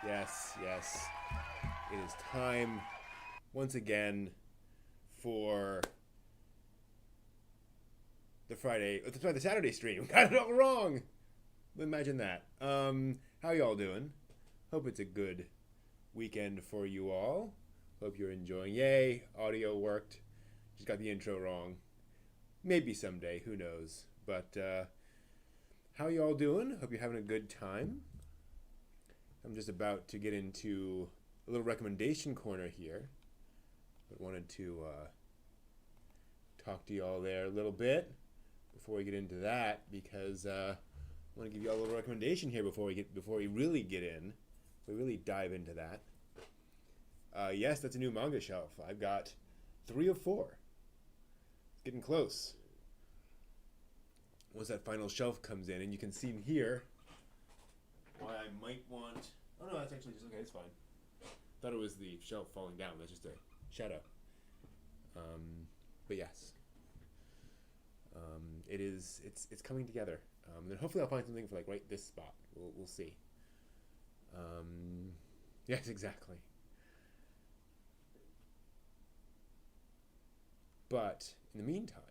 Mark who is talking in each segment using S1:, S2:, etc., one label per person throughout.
S1: Yes, yes. It is time once again for the Saturday stream. Got it all wrong. Imagine that. How y'all doing? Hope it's a good weekend for you all. Hope you're enjoying. Yay, audio worked. Just got the intro wrong. Maybe someday, who knows? But how y'all doing? Hope you're having a good time. I'm just about to get into a little recommendation corner here, but wanted to talk to y'all there a little bit before we get into that, because I want to give you all a little recommendation here before we really get in. We really dive into that. Yes, that's a new manga shelf. I've got 3 of 4. It's getting close. Once that final shelf comes in, and you can see here why I might want... Oh no, that's actually just okay. It's fine. Thought it was the shelf falling down. That's just a shadow. But yes, it is. It's coming together. Then hopefully I'll find something for like right this spot. We'll see. Yes, exactly. But in the meantime,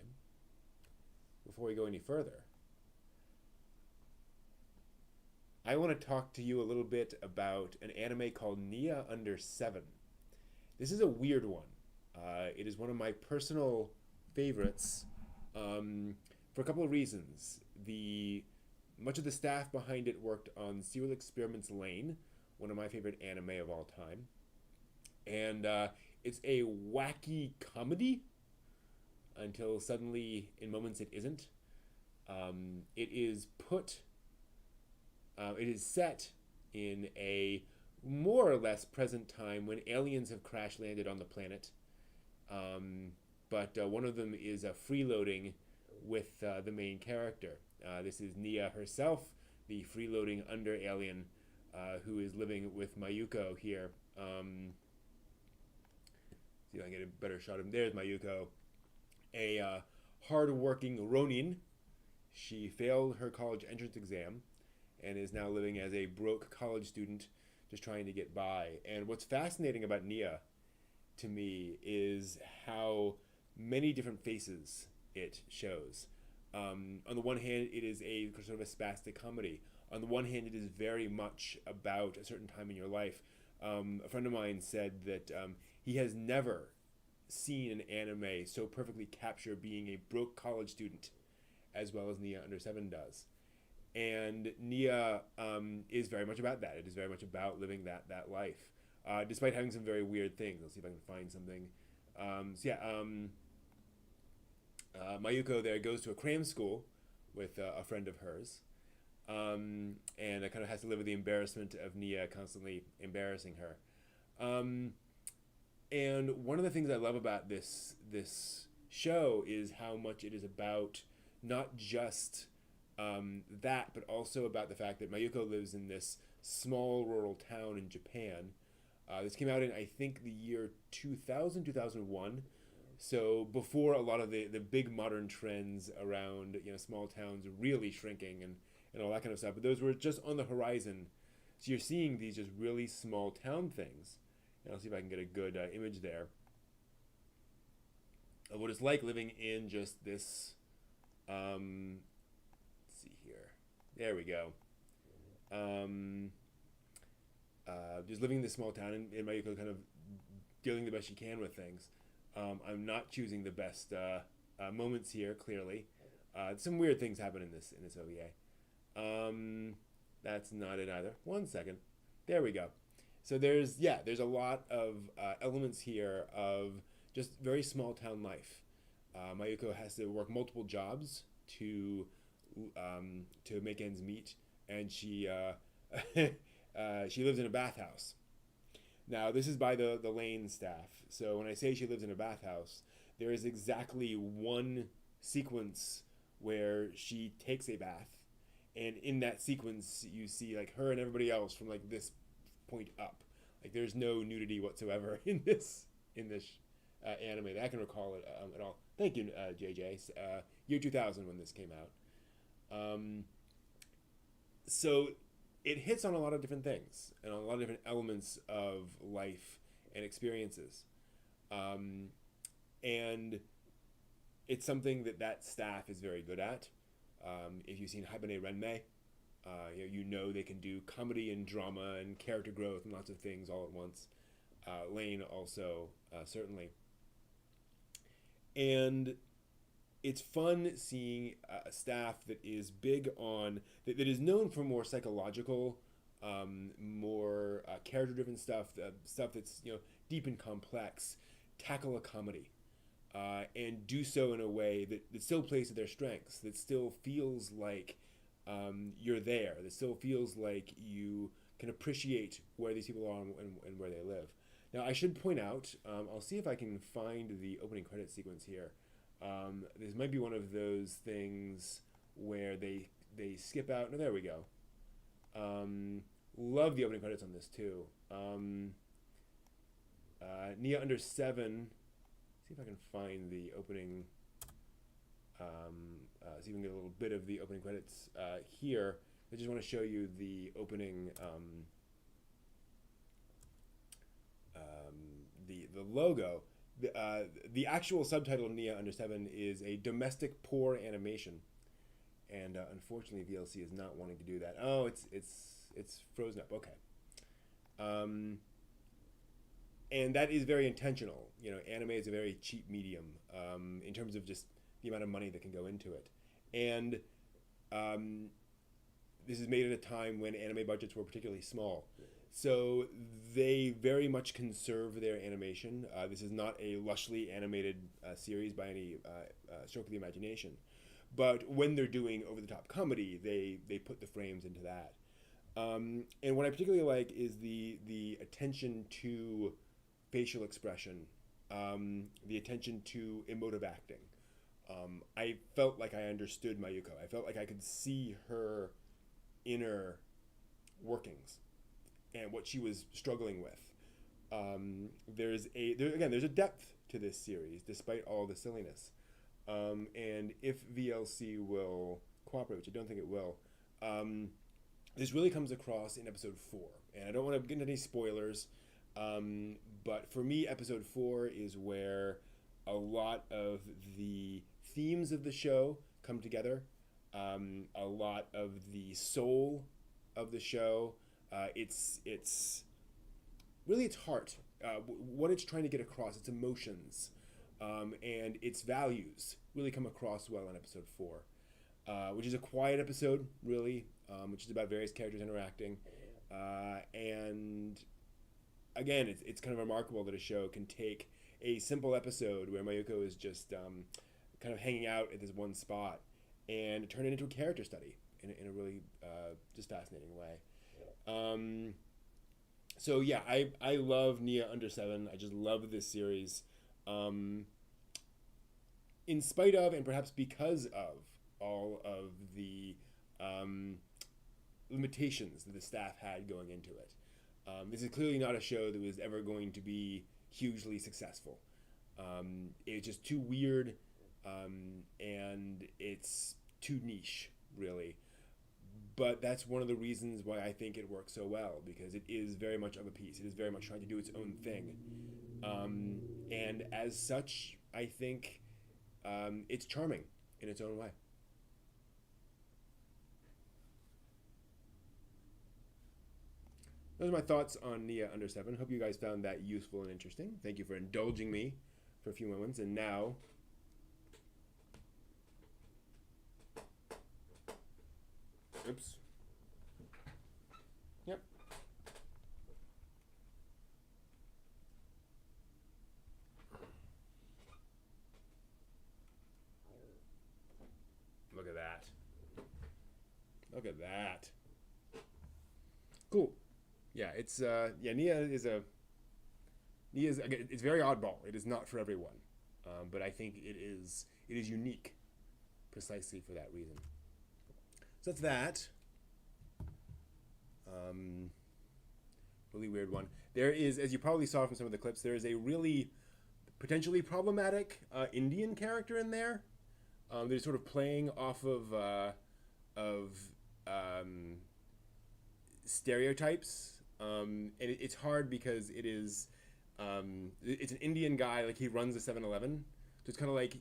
S1: before we go any further, I want to talk to you a little bit about an anime called Nia Under 7. This is a weird one. It is one of my personal favorites for a couple of reasons. Much of the staff behind it worked on Serial Experiments Lane, one of my favorite anime of all time. And it's a wacky comedy until suddenly, in moments, it isn't. It is set in a more or less present time when aliens have crash landed on the planet. But one of them is freeloading with the main character. This is Nia herself, the freeloading under alien who is living with Mayuko here. See if I can get a better shot of him. There's Mayuko, a hard-working Ronin. She failed her college entrance exam and is now living as a broke college student, just trying to get by. And what's fascinating about Nia, to me, is how many different faces it shows. On the one hand, it is a sort of a spastic comedy. On the one hand, it is very much about a certain time in your life. A friend of mine said that he has never seen an anime so perfectly capture being a broke college student as well as Nia Under 7 does. And Nia is very much about that. It is very much about living that life, despite having some very weird things. Let's see if I can find something. Mayuko there goes to a cram school with a friend of hers, and it kind of has to live with the embarrassment of Nia constantly embarrassing her. And one of the things I love about this show is how much it is about not just that, but also about the fact that Mayuko lives in this small rural town in Japan. This came out in, I think, the year 2000, 2001. So before a lot of the big modern trends around, small towns really shrinking and all that kind of stuff. But those were just on the horizon. So you're seeing these just really small town things. And I'll see if I can get a good image there of what it's like living in just this... let's see here. There we go. Just living in this small town and Mayuko kind of dealing the best she can with things. I'm not choosing the best moments here, clearly. Some weird things happen in this OVA. That's not it either. One second. There we go. So there's a lot of elements here of just very small town life. Mayuko has to work multiple jobs to make ends meet, and she she lives in a bathhouse. Now, this is by the Lane staff. So when I say she lives in a bathhouse, there is exactly one sequence where she takes a bath, and in that sequence you see like her and everybody else from like this point up. Like there's no nudity whatsoever in this anime that I can recall it at all. Thank you, JJ. Year 2000 when this came out. So it hits on a lot of different things and on a lot of different elements of life and experiences. And it's something that staff is very good at. If you've seen Haibane Renmei, you know they can do comedy and drama and character growth and lots of things all at once. Lane also, certainly. And it's fun seeing a staff that is big on, that is known for more psychological, more character-driven stuff, stuff that's deep and complex, tackle a comedy, and do so in a way that still plays to their strengths, that still feels like you're there, that still feels like you can appreciate where these people are and where they live. Now, I should point out, I'll see if I can find the opening credit sequence here. This might be one of those things where they skip out. No, there we go. Love the opening credits on this too. Nia Under 7. See if I can find the opening. See if we can get a little bit of the opening credits here. I just want to show you the opening. The logo. The actual subtitle Nia Under 7 is a domestic poor animation, and unfortunately VLC is not wanting to do that. Oh, it's frozen up. Okay. And that is very intentional. Anime is a very cheap medium in terms of just the amount of money that can go into it, and this is made at a time when anime budgets were particularly small. So they very much conserve their animation. This is not a lushly animated series by any stroke of the imagination. But when they're doing over-the-top comedy, they put the frames into that. And what I particularly like is the attention to facial expression, the attention to emotive acting. I felt like I understood Mayuko. I felt like I could see her inner workings and what she was struggling with. There's a depth to this series, despite all the silliness. And if VLC will cooperate, which I don't think it will, this really comes across in episode 4. And I don't want to get into any spoilers, but for me, episode 4 is where a lot of the themes of the show come together. A lot of the soul of the show. It's really its heart, what it's trying to get across, its emotions, and its values really come across well in episode 4, which is a quiet episode, really, which is about various characters interacting, and again, it's kind of remarkable that a show can take a simple episode where Mayuko is just kind of hanging out at this one spot and turn it into a character study in a really just fascinating way. So yeah, I love Nia Under 7. I just love this series. In spite of, and perhaps because of, all of the limitations that the staff had going into it. This is clearly not a show that was ever going to be hugely successful. It's just too weird, and it's too niche, really. But that's one of the reasons why I think it works so well, because it is very much of a piece. It is very much trying to do its own thing. And as such, I think it's charming in its own way. Those are my thoughts on Nia Under 7. Hope you guys found that useful and interesting. Thank you for indulging me for a few moments. And now, oops. Yep. Look at that. Look at that. Cool. Yeah, it's Nia is it's very oddball. It is not for everyone, but I think it is unique, precisely for that reason. So that's that. Really weird one. There is, as you probably saw from some of the clips, there is a really potentially problematic Indian character in there. They're sort of playing off of stereotypes, and it's hard because it's an Indian guy, like he runs a 7-Eleven, so it's kind of like,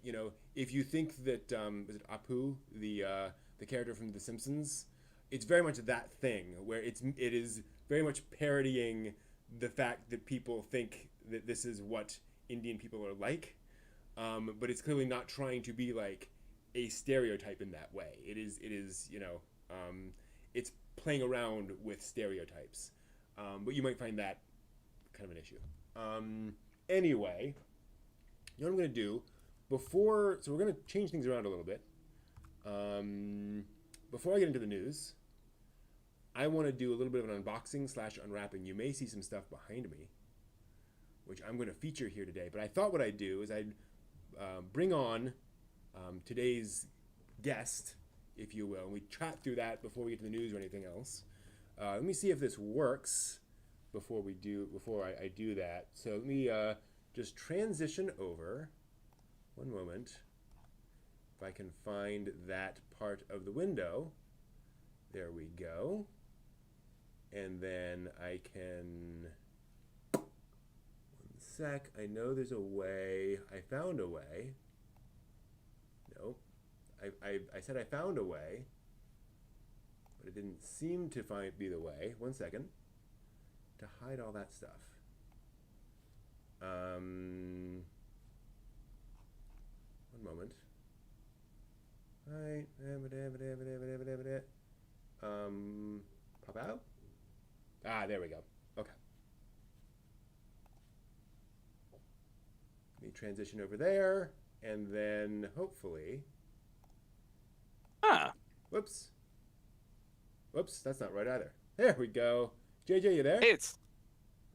S1: if you think that was it Apu, the character from The Simpsons, it's very much that thing where it is very much parodying the fact that people think that this is what Indian people are like, but it's clearly not trying to be like a stereotype in that way. It is it's playing around with stereotypes, but you might find that kind of an issue. Anyway, you know what I'm going to do so we're going to change things around a little bit. Before I get into the news, I want to do a little bit of an unboxing / unwrapping. You may see some stuff behind me, which I'm going to feature here today. But I thought what I'd do is I'd bring on today's guest, if you will. And we chat through that before we get to the news or anything else. Let me see if this works before I do that. So let me just transition over. One moment. If I can find that part of the window. There we go. And then I can... One sec. I know there's a way. I found a way. Nope. I said I found a way. But it didn't seem to be the way. One second. To hide all that stuff. One moment. Right. Pop out. There we go. Okay. Let me transition over there, and then hopefully. Whoops. That's not right either. There we go. JJ, you there?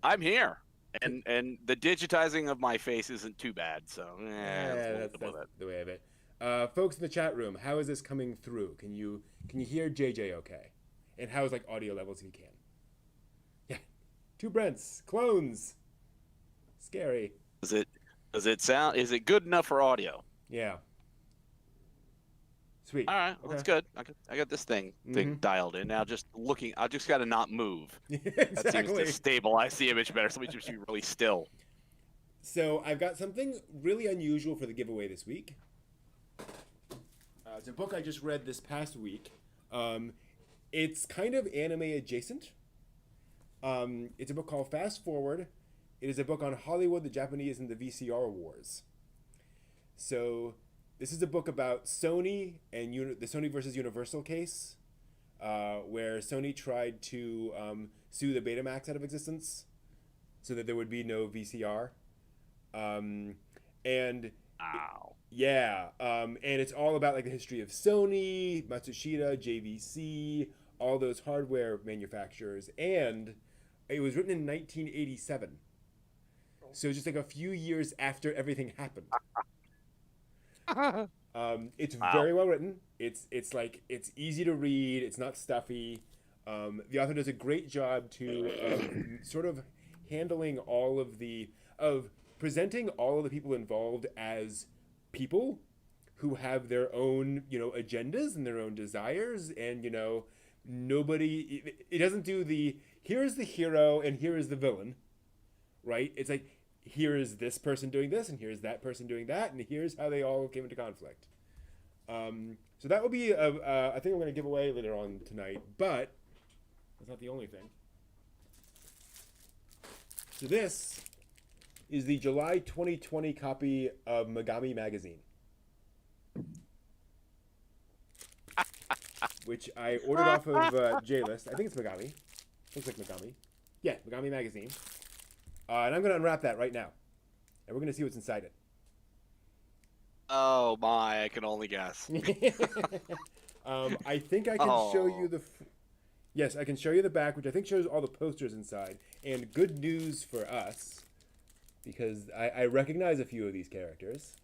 S2: I'm here, and the digitizing of my face isn't too bad. So
S1: that's the way of it. Folks in the chat room, how is this coming through? Can you hear JJ okay? And how is like audio levels if you can? Yeah, 2 Brents, clones. Scary.
S2: Is it good enough for audio?
S1: Yeah. Sweet.
S2: All right, well, that's good. I got this thing dialed in now. I just got to not move.
S1: Exactly.
S2: That seems to stabilize the image better. So we just be really still.
S1: So I've got something really unusual for the giveaway this week. It's a book I just read this past week. It's kind of anime adjacent. It's a book called Fast Forward. It is a book on Hollywood, the Japanese, and the VCR wars. So this is a book about Sony and the Sony versus Universal case, where Sony tried to sue the Betamax out of existence so that there would be no VCR. Yeah, and it's all about like the history of Sony, Matsushita, JVC, all those hardware manufacturers, and it was written in 1987. So just like a few years after everything happened. It's very well written. It's easy to read. It's not stuffy. The author does a great job to sort of handling presenting all of the people involved as people who have their own, agendas and their own desires, and nobody. It doesn't do here's the hero and here is the villain, right? It's like, here is this person doing this, and here's that person doing that, and here's how they all came into conflict. So that will be I think I'm going to give away later on tonight, but that's not the only thing. So this is the July 2020 copy of Megami Magazine, which I ordered off of JList. I think it's Megami. Looks like Megami. Yeah, Megami Magazine. And I'm going to unwrap that right now. And we're going to see what's inside it.
S2: Oh my, I can only guess.
S1: I think I can show you Yes, I can show you the back, which I think shows all the posters inside. And good news for us, because I recognize a few of these characters.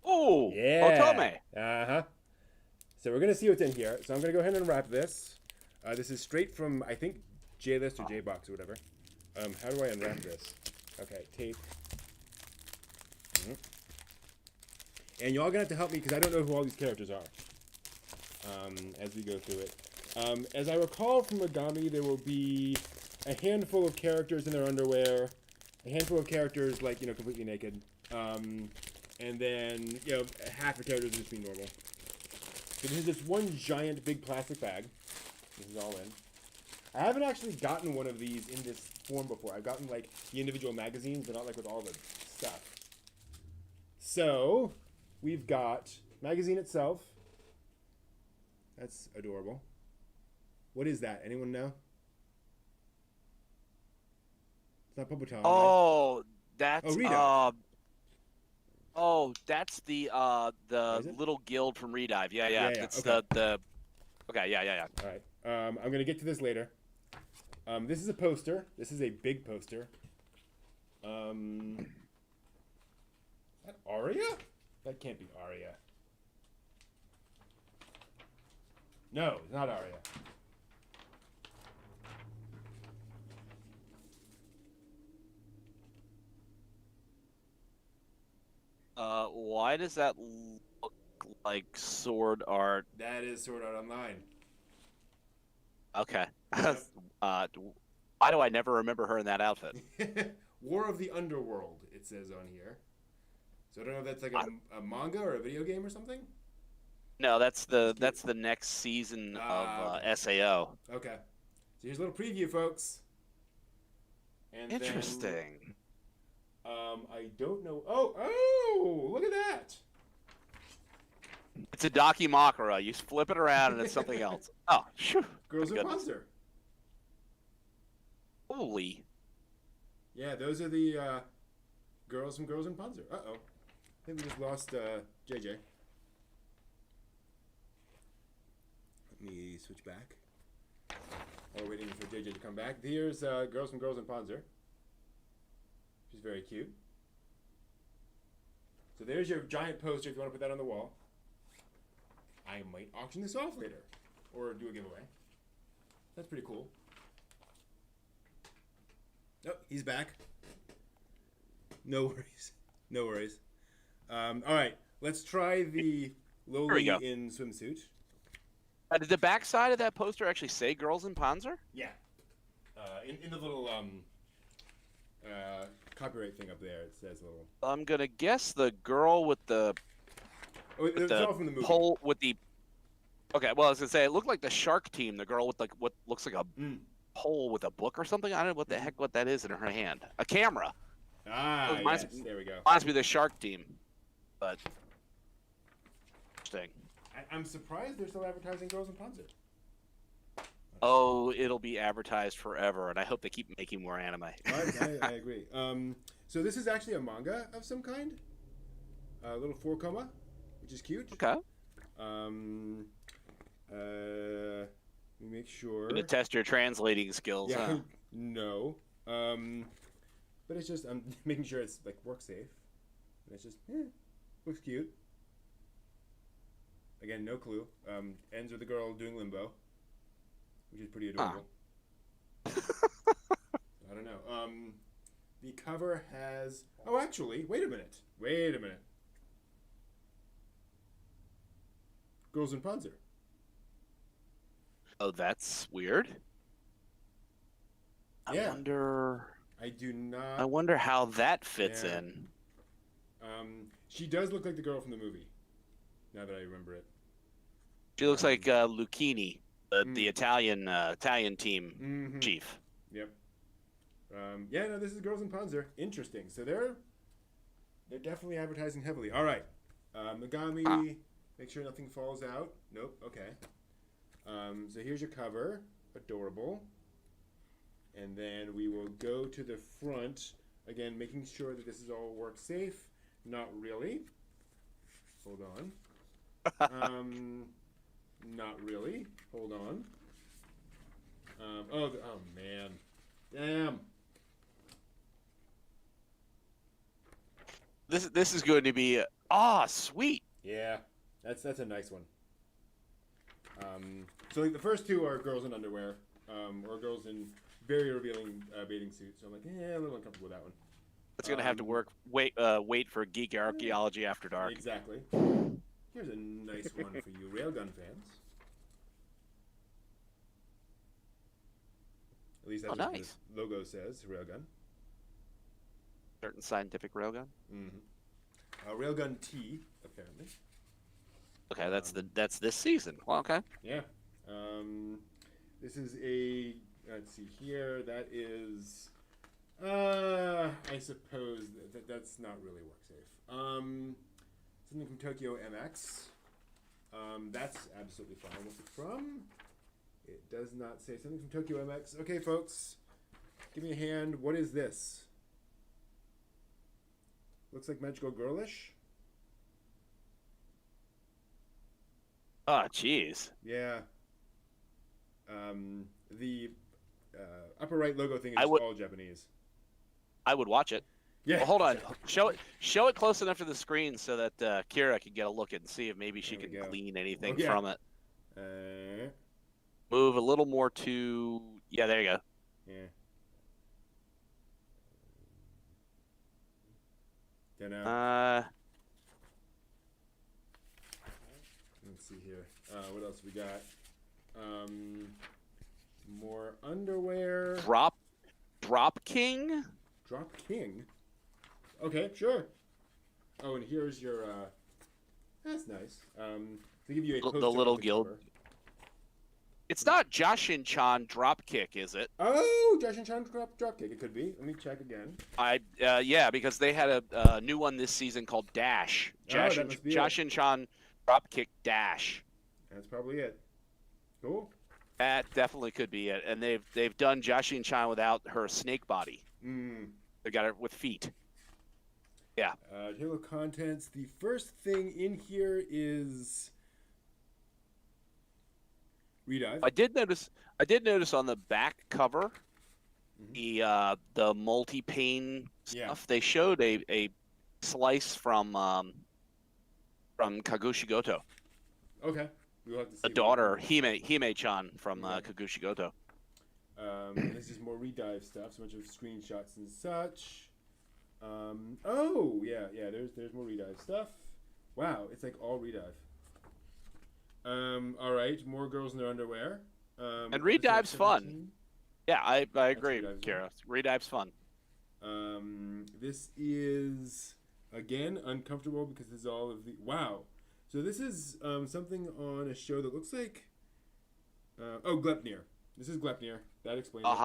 S2: Oh,
S1: yeah.
S2: Otome.
S1: Uh-huh. So we're going to see what's in here. So I'm going to go ahead and unwrap this. This is straight from, I think, JList or JBox or whatever. How do I unwrap this? Okay, tape. And y'all gonna have to help me because I don't know who all these characters are as we go through it. As I recall from Megami, there will be a handful of characters in their underwear, a handful of characters like, you know, completely naked, and then, you know, half the characters will just be normal. So this is this one giant big plastic bag. This is all in. I haven't actually gotten one of these in this form before. I've gotten like the individual magazines, but not like with all the stuff. So we've got magazine itself. That's adorable. What is that? Anyone know? It's not Popotan.
S2: Oh,
S1: Right?
S2: that's that's the little guild from Redive. Yeah. It's
S1: okay.
S2: the okay, yeah.
S1: All right. I'm gonna get to this later. This is a poster. This is a big poster. Is that Aria? That can't be Aria. No, it's not Aria.
S2: Why does that look like Sword Art?
S1: That is Sword Art Online.
S2: Okay.
S1: Yep.
S2: Why do I never remember her in that outfit?
S1: War of the Underworld, it says on here. So I don't know if that's like a manga or a video game or something?
S2: No, that's the next season of
S1: okay.
S2: SAO.
S1: Okay. So here's a little preview, folks. And
S2: Interesting.
S1: Then, I don't know. Oh, look at that.
S2: It's a Dakimakura. You flip it around and it's something else. Oh, phew.
S1: Girls in Panzer.
S2: Holy.
S1: Yeah, those are the girls from Girls in Panzer. Uh-oh. I think we just lost JJ. Let me switch back. While we're waiting for JJ to come back. Here's Girls from Girls in Panzer. She's very cute. So there's your giant poster if you want to put that on the wall. I might auction this off later. Or do a giveaway. That's pretty cool. Oh, he's back. No worries. No worries. All right, let's try the Loli in swimsuit.
S2: Did the backside of that poster actually say "Girls in Panzer"?
S1: Yeah. In the little copyright thing up there, it says a little.
S2: I'm gonna guess the girl with the.
S1: Oh, it's all from the movie.
S2: Pole with the. Okay, well, I was gonna say it looked like the Shark Team, the girl with like what looks like a pole with a book or something. I don't know what the heck that is in her hand. A camera.
S1: Ah, yes, there we go.
S2: Reminds me of the Shark Team, but interesting.
S1: I'm surprised they're still advertising Girls in Panzer.
S2: Oh, it'll be advertised forever, and I hope they keep making more anime.
S1: I agree. So this is actually a manga of some kind. A little 4-koma, which is cute.
S2: Okay.
S1: Let me make sure.
S2: To test your translating skills.
S1: Yeah.
S2: Huh?
S1: No. But it's just I'm making sure it's like work safe. And it's just looks cute. Again, no clue. Ends with the girl doing limbo, which is pretty adorable. I don't know. The cover has. Oh, actually, wait a minute. Girls in Panzer.
S2: Oh, that's weird.
S1: Yeah.
S2: I wonder.
S1: I do not.
S2: I wonder how that fits in.
S1: She does look like the girl from the movie. Now that I remember it.
S2: She looks like Lucchini, the Italian team chief.
S1: Yep. Yeah, no, this is Girls in Panzer. Interesting. So they're definitely advertising heavily. All right. Megami, make sure nothing falls out. Nope. Okay. So here's your cover. Adorable. And then we will go to the front. Again, making sure that this is all work safe. Not really. Hold on. Not really. Hold on. Oh man. Damn.
S2: This is going to be sweet.
S1: Yeah, that's a nice one. So like the first two are girls in underwear, or girls in very revealing bathing suits. So I'm like, a little uncomfortable with that one.
S2: It's gonna have to work. Wait for Geek Archaeology After Dark.
S1: Exactly. Here's a nice one for you Railgun fans. At least that's what
S2: nice.
S1: the logo says, Railgun.
S2: Certain scientific railgun.
S1: Railgun T, apparently.
S2: Okay, that's this season. Well, okay.
S1: Yeah. This is a, let's see here, that is, I suppose that's not really work safe. Something from Tokyo MX. That's absolutely fine. What's it from? It does not say. Something from Tokyo MX. Okay, folks, give me a hand. What is this? Looks like Magical Girlish.
S2: Oh, jeez.
S1: Yeah. The upper right logo thing is all Japanese.
S2: I would watch it.
S1: Yeah.
S2: Well, hold on. Show it close enough to the screen so that Kira can get a look and see if maybe she can glean anything from it. Move a little more to... Yeah, there you go.
S1: Yeah. Don't know. Let's see here. What else we got? More underwear.
S2: Drop King?
S1: Drop King? Okay, sure. Oh, and here's your, that's nice. To give you a
S2: the little guild. Cover. It's not Jashin-chan Dropkick, is it?
S1: Oh, Jashin-chan Dropkick. It could be. Let me check again.
S2: Yeah, because they had a new one this season called Dash. Jashin-chan Dropkick Dash.
S1: That's probably it. Cool.
S2: That definitely could be it. And they've done Jashin-chan without her snake body. They got it with feet. Yeah.
S1: Table of contents. The first thing in here is Redive.
S2: I did notice on the back cover, the multi-pane stuff. They showed a slice from Kagoshi-Goto.
S1: Okay. We'll have to see.
S2: A daughter, Hime-chan from Kagoshi-Goto.
S1: This is more Redive stuff. So a bunch of screenshots and such. Oh yeah, there's more Redive stuff. Wow, it's like all Redive. All right, more girls in their underwear.
S2: And Redive's fun. Yeah, I agree, Kira. Redive's fun.
S1: This is again uncomfortable because this is all of the So this is something on a show that looks like Gleipnir. This is Gleipnir. That explains it.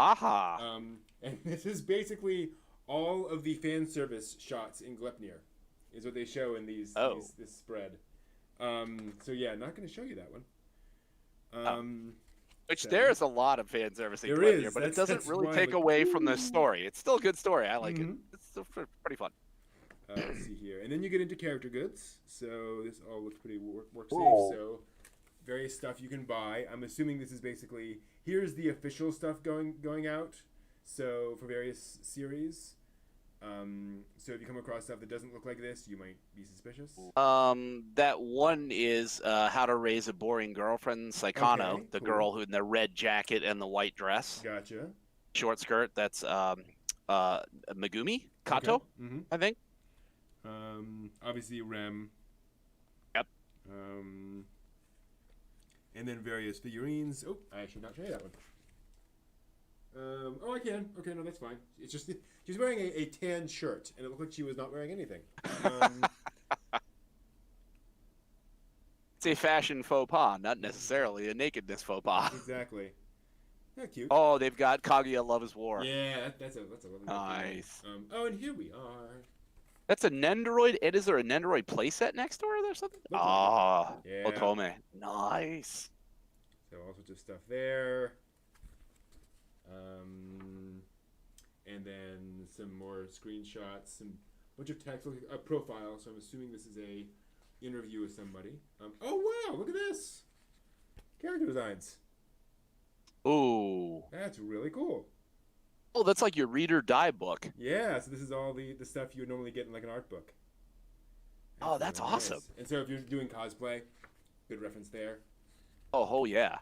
S1: And this is basically all of the fan service shots in Gleipnir is what they show in this spread. So yeah, not going to show you that one.
S2: Which there's a lot of fan service in Gleipnir, but it doesn't really take away from the story. It's still a good story. I like it. It's still pretty fun.
S1: Let's see here, and then you get into character goods. So this all looks pretty work safe. So various stuff you can buy. I'm assuming this is basically here's the official stuff going out. So for various series. So if you come across stuff that doesn't look like this, you might be suspicious.
S2: That one is How to Raise a Boring Girlfriend, Saikano, the girl who in the red jacket and the white dress.
S1: Gotcha.
S2: Short skirt. That's Megumi Kato, I think.
S1: Obviously Rem.
S2: Yep.
S1: And then various figurines. Oh, I should not show you that one. I can. Okay, no, that's fine. It's just she's wearing a tan shirt, and it looked like she was not wearing anything.
S2: It's a fashion faux pas, not necessarily a nakedness faux pas.
S1: Exactly. Yeah, cute.
S2: Oh, they've got Kaguya Love is War.
S1: Yeah, that's a lovely
S2: nice.
S1: And here we are.
S2: That's a Nendoroid. Is there a Nendoroid playset next door or something?
S1: Yeah.
S2: Otome. Nice.
S1: So all sorts of stuff there. And then some more screenshots, some bunch of text, a profile. So I'm assuming this is a interview with somebody. Oh wow! Look at this. Character designs.
S2: Ooh.
S1: That's really cool.
S2: Oh, that's like your read or die book.
S1: Yeah. So this is all the stuff you would normally get in like an art book.
S2: That's awesome.
S1: Nice. And so if you're doing cosplay, good reference there.
S2: Oh yeah.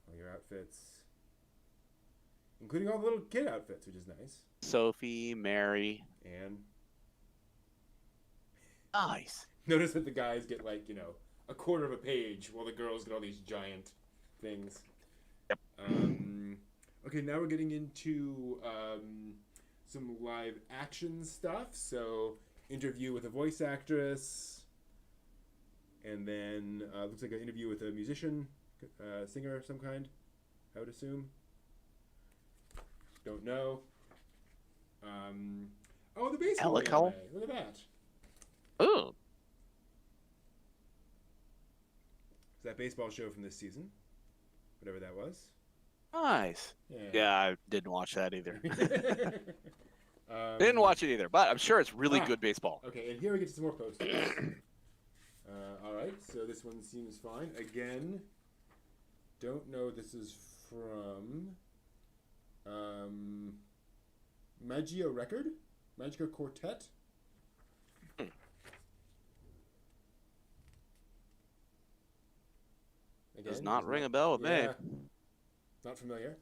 S1: All your outfits. including all the little kid outfits, which is nice.
S2: Sophie, Mary.
S1: And
S2: Nice.
S1: notice that the guys get like, a quarter of a page while the girls get all these giant things.
S2: Yep.
S1: Okay, now we're getting into some live action stuff. So, interview with a voice actress, and then looks like an interview with a musician, singer of some kind, I would assume. Don't know. Oh, the baseball anime. Look at that.
S2: Ooh.
S1: It's that baseball show from this season, whatever that was.
S2: Nice. Yeah, I didn't watch that either. Didn't watch it either, but I'm sure it's really good baseball.
S1: Okay, and here we get to some more posters. All right, so this one seems fine. Again, don't know what this is from. Magica Quartet. Again,
S2: Does not ring a bell with me.
S1: Not familiar.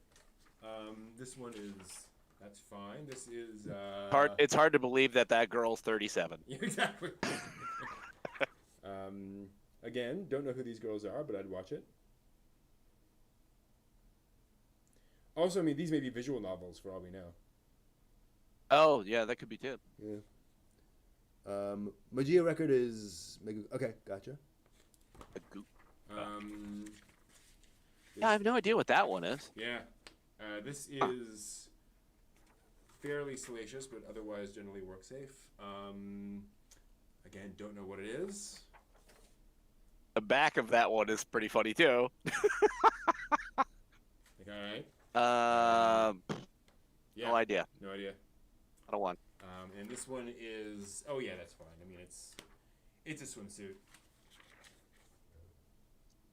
S1: This one is, that's fine. This is
S2: It's hard to believe that girl's 37.
S1: Yeah, exactly. Again, don't know who these girls are, but I'd watch it. Also, I mean, these may be visual novels for all we know.
S2: Oh, yeah, that could be too.
S1: Yeah. Magia record is okay, gotcha.
S2: Yeah, I have no idea what that one is.
S1: Yeah. This is fairly salacious, but otherwise generally work safe. Again, don't know what it is.
S2: The back of that one is pretty funny too.
S1: All right.
S2: Yeah. No idea.
S1: No idea.
S2: I don't want.
S1: And this one is, oh yeah, that's fine. I mean, it's a swimsuit.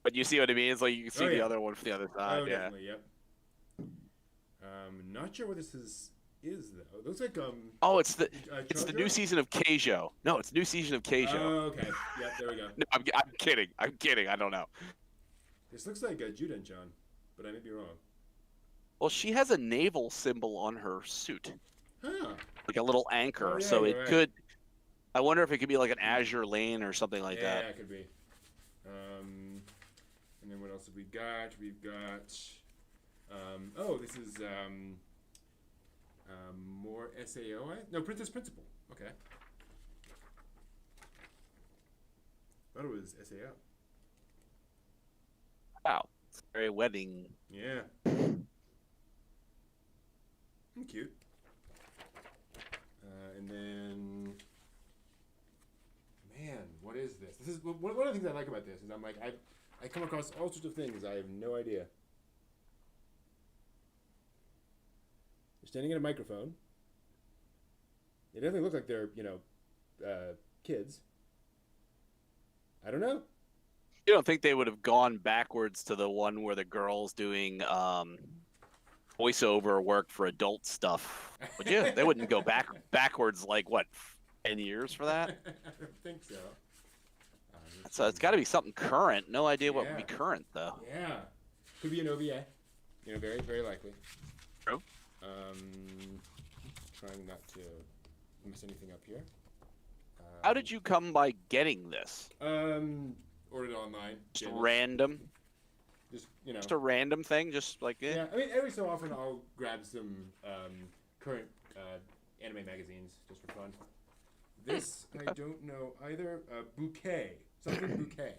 S2: But you see what I mean? It's like you can see the other one from the other side.
S1: Oh, definitely, yep. Not sure what this is though. It looks like
S2: Oh, it's the new season of Keijo. No, it's the new season of Keijo.
S1: Oh, okay. Yep, there we go.
S2: No, I'm kidding. I'm kidding. I don't know.
S1: This looks like a Juden-chan, but I may be wrong.
S2: Well, she has a naval symbol on her suit.
S1: Huh.
S2: Like a little anchor,
S1: Oh, yeah,
S2: so it
S1: right.
S2: could. I wonder if it could be like an Azure Lane or something like that.
S1: Yeah, it could be. And then what else have we got? We've got. Oh, this is more SAO. No, Princess Principal. Okay. Thought it was SAO.
S2: Wow, it's very wedding.
S1: Yeah. Cute. And then, man, what is this? This is one of the things I like about this is I'm like I come across all sorts of things I have no idea. They're standing in a microphone. They definitely look like they're kids. I don't know.
S2: You don't think they would have gone backwards to the one where the girl's doing voiceover work for adult stuff, would you? They wouldn't go backwards like what, 10 years for that?
S1: I don't think so.
S2: So it's got to be something current. No idea what would be current though.
S1: Yeah, could be an OVA. Very very likely.
S2: True.
S1: Trying not to mess anything up here.
S2: How did you come by getting this?
S1: Ordered online.
S2: Just random.
S1: Just
S2: Just a random thing, just like
S1: Yeah, I mean, every so often I'll grab some current anime magazines just for fun. This I don't know either. Bouquet, something bouquet.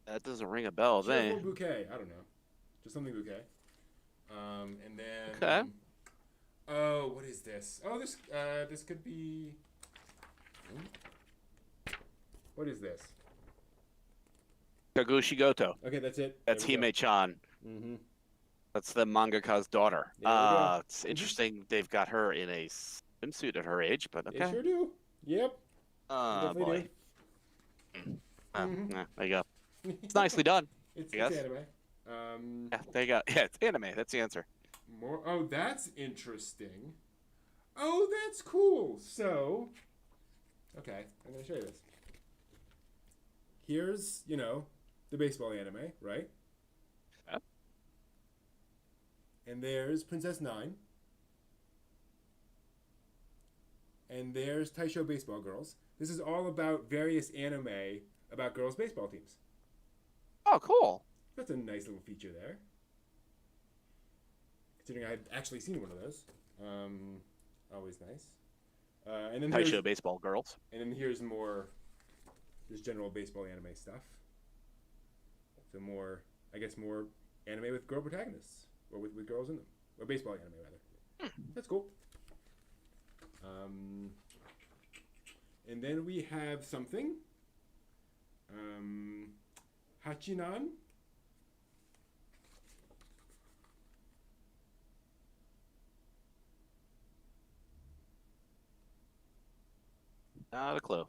S2: That doesn't ring a bell,
S1: Cheerful bouquet. I don't know, just something bouquet. And then.
S2: Okay.
S1: Oh, what is this? Oh, this could be. What is this?
S2: Kagushi Goto.
S1: Okay, that's it.
S2: That's Hime-chan.
S1: Mm-hmm.
S2: That's the mangaka's daughter.
S1: There we go.
S2: It's interesting they've got her in a swimsuit at her age, but okay.
S1: They sure do. Yep.
S2: Oh, boy.
S1: Mm-hmm.
S2: There you go. It's nicely done.
S1: It's
S2: I guess.
S1: anime.
S2: Yeah, there you go. Yeah, it's anime. That's the answer.
S1: More. Oh, that's interesting. Oh, that's cool. So, okay, I'm gonna show you this. here's, you know, the baseball anime, right?
S2: Yep.
S1: And there's Princess Nine. And there's Taisho Baseball Girls. This is all about various anime about girls' baseball teams.
S2: Oh, cool.
S1: That's a nice little feature there. Considering I've actually seen one of those. Always nice. And then
S2: Taisho Baseball Girls.
S1: And then here's more just general baseball anime stuff. So more, I guess, more anime with girl protagonists. Or with girls in them. Or baseball anime, rather. That's cool. And then we have something. Hachinan.
S2: Not a clue.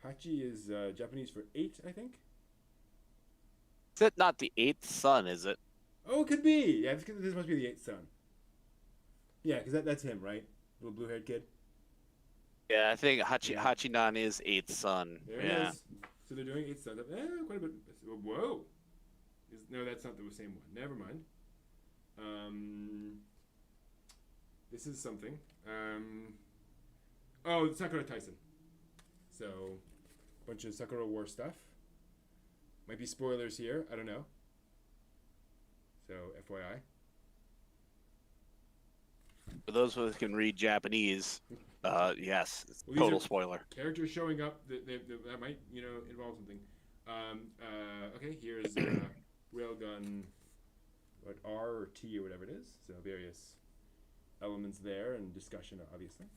S1: Hachi is Japanese for 8, I think.
S2: Is it not the 8th son, is it?
S1: Oh, it could be. Yeah, this must be the 8th son. Yeah, because that's him, right? Little blue-haired kid.
S2: Yeah, I think Hachinan is 8th son.
S1: There it is. So they're doing 8th son. Quite a bit. Whoa. No, that's not the same one. Never mind. This is something. Oh, Sakura Tyson. So, bunch of Sakura War stuff. Might be spoilers here. I don't know. So, FYI.
S2: For those who can read Japanese, yes, it's
S1: Well,
S2: total spoiler.
S1: Characters showing up that might, you know, involve something. Okay, here's Railgun, what, R or T or whatever it is. So, various elements there and discussion, obviously.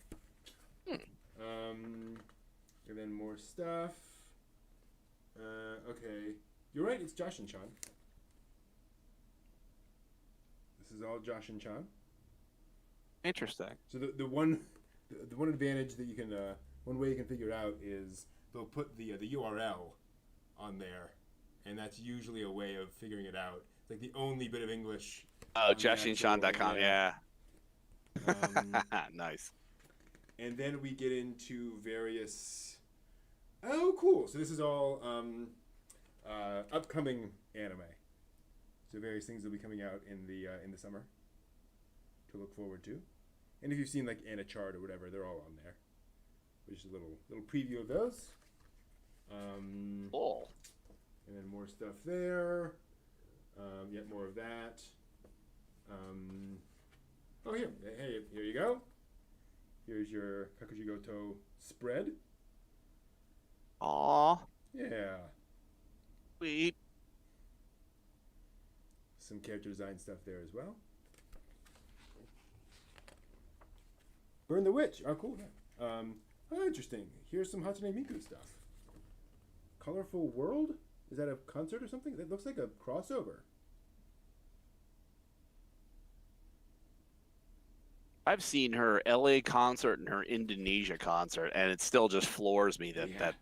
S1: And then more stuff. Okay. You're right, it's Josh and Chan. This is all Josh and Chan.
S2: Interesting.
S1: So the one advantage that you can one way you can figure it out is they'll put the URL on there, and that's usually a way of figuring it out. It's like the only bit of English.
S2: Oh, joshinshan.com, yeah. Nice.
S1: And then we get into various. Oh, cool! So this is all upcoming anime. So various things will be coming out in the summer to look forward to. And if you've seen like Anna Chart or whatever, they're all on there. Which is a little preview of those.
S2: Cool.
S1: And then more stuff there. Yet more of that. Oh, here you go. Here's your Kakujigoto spread.
S2: Aww.
S1: Yeah.
S2: Sweet.
S1: Some character design stuff there as well. Burn the Witch. Oh, cool. Yeah. Oh, interesting. Here's some Hatsune Miku stuff. Colorful World? Is that a concert or something? That looks like a crossover.
S2: I've seen her LA concert and her Indonesia concert, and it still just floors me that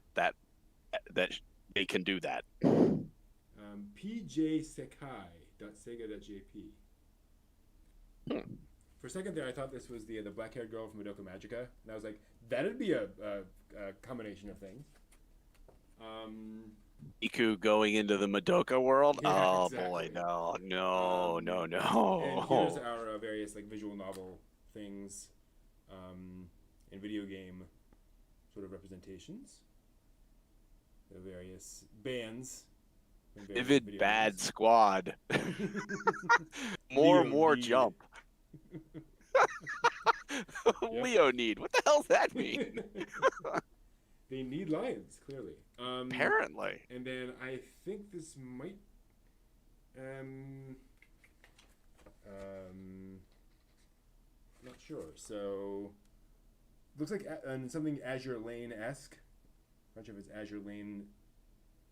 S2: they can do that.
S1: pjsekai.sega.jp. For a second there, I thought this was the black-haired girl from Madoka Magica, and I was like, that'd be a combination of things.
S2: Iku going into the Madoka world?
S1: Yeah,
S2: oh
S1: exactly.
S2: Boy, no.
S1: And here's our various like visual novel things, and video game sort of representations. The various bands.
S2: Vivid Bad games. Squad. more jump. Leonid. What the hell's that mean?
S1: They need lions, clearly.
S2: Apparently.
S1: And then I think this might. Not sure. So, looks like something Azure Lane-esque. Not sure if it's Azure Lane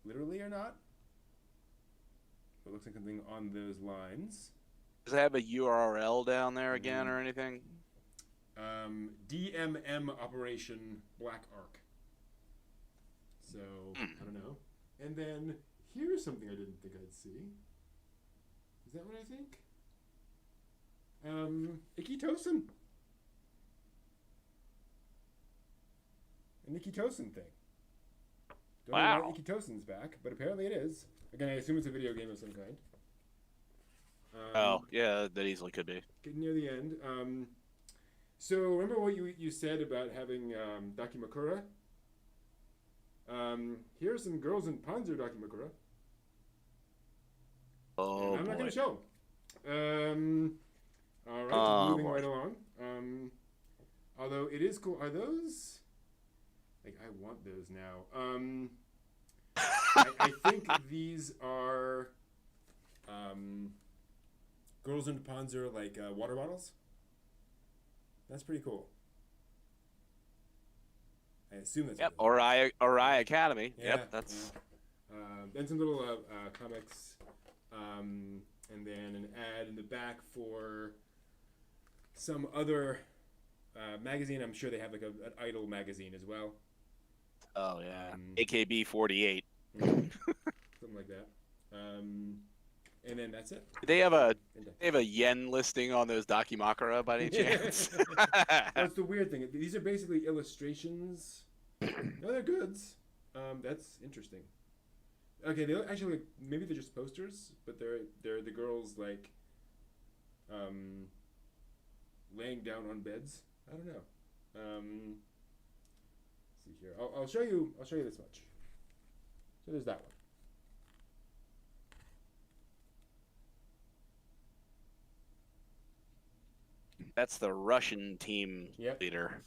S1: literally or not. But it looks like something on those lines.
S2: Does it have a URL down there again or anything?
S1: DMM Operation Black Ark. So, I don't know. And then, here's something I didn't think I'd see. Is that what I think? Ikitosen. An Ikitosen thing. Don't know
S2: Wow.
S1: why Ikitosen's back, but apparently it is. Again, I assume it's a video game of some kind.
S2: Oh, yeah, that easily could be.
S1: Getting near the end. So remember what you said about having Dakimakura? Here are some girls in Panzer Dakimakura.
S2: Oh,
S1: And I'm not
S2: boy.
S1: going to show. All right,
S2: Oh,
S1: moving
S2: boy.
S1: right along. Although it is cool. Are those? Like, I want those now. I think these are girls in Panzer, like water bottles. That's pretty cool. I assume that's.
S2: Yep,
S1: what
S2: Ori Academy.
S1: yeah,
S2: Yep, that's...
S1: yeah. Then some little comics, and then an ad in the back for some other magazine. I'm sure they have like an Idol magazine as well.
S2: Oh, yeah. AKB 48.
S1: Something like that. And then that's it.
S2: They have a yen listing on those Dakimakura by any chance?
S1: That's the weird thing. These are basically illustrations. No, they're goods. That's interesting. Okay, they actually like, maybe they're just posters, but they're the girls like laying down on beds. I don't know. Let's see here. I'll show you this much. So there's that one.
S2: That's the Russian team
S1: Yep.
S2: leader.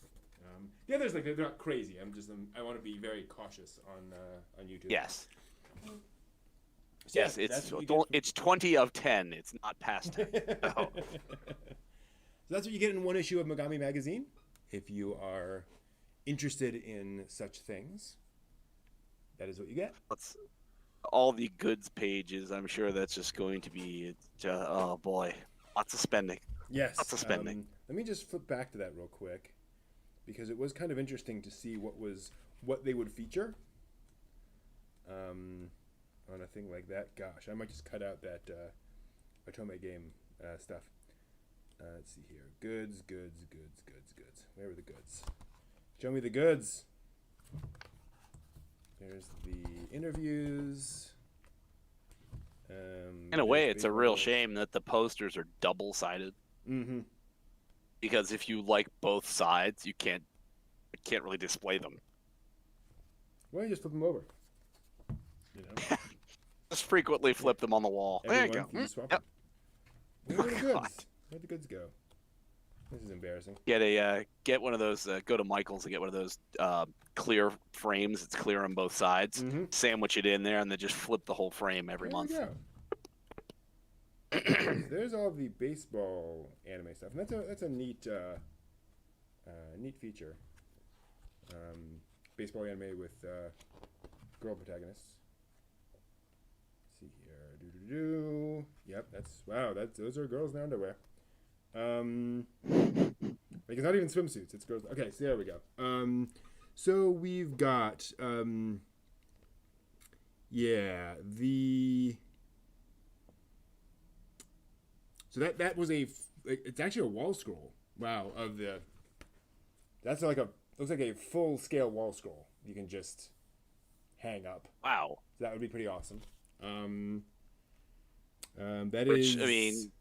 S1: The others, like, they're not crazy. I want to be very cautious on YouTube.
S2: Yes.
S1: So
S2: Yes,
S1: yeah, that's
S2: it's
S1: what you get
S2: it's 20 of 10. It's not past 10. Oh.
S1: So that's what you get in one issue of Megami Magazine. If you are interested in such things, that is what you get.
S2: Let's, all the goods pages, I'm sure that's just going to be, oh boy, lots of spending.
S1: Yes.
S2: Lots of spending.
S1: Let me just flip back to that real quick, because it was kind of interesting to see what they would feature on a thing like that. Gosh, I might just cut out that Otome game stuff. Let's see here. Goods. Where were the goods? Show me the goods. There's the interviews.
S2: In a way, it's a real shame that the posters are double-sided.
S1: Mm-hmm.
S2: Because if you like both sides, you can't really display them.
S1: Why don't you just flip them over? You know?
S2: Just frequently flip them on the wall. There you go.
S1: Everyone can just swap
S2: Yep.
S1: them. Where are the
S2: Oh,
S1: goods?
S2: God.
S1: Where'd the goods go? This is embarrassing.
S2: Get one of those. Go to Michael's and get one of those clear frames. It's clear on both sides.
S1: Mm-hmm.
S2: Sandwich it in there, and then just flip the whole frame every month.
S1: There we go. There's all the baseball anime stuff, and that's a neat neat feature. Baseball anime with girl protagonists. Let's see here. Yep, those are girls in underwear. Like, it's not even swimsuits, it's girls. Okay, so there we go. So we've got so that was it's actually a wall scroll. Wow, that's like looks like a full scale wall scroll you can just hang up.
S2: Wow.
S1: So that would be pretty awesome.
S2: Which, I mean,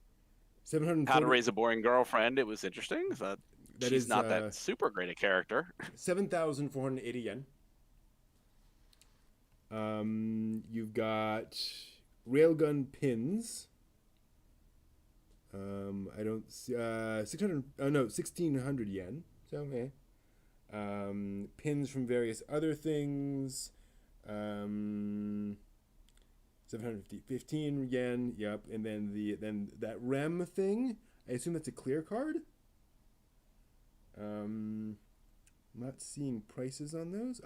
S1: 740,
S2: How to Raise a Boring Girlfriend. It was interesting. That
S1: That
S2: she's
S1: is,
S2: not that super great a character.
S1: 7,480 yen. You've got railgun pins. I don't see 600. Oh no, 1,600 yen. So okay. Pins from various other things. 715 yen. Yep. And then that REM thing. I assume that's a clear card. Not seeing prices on those.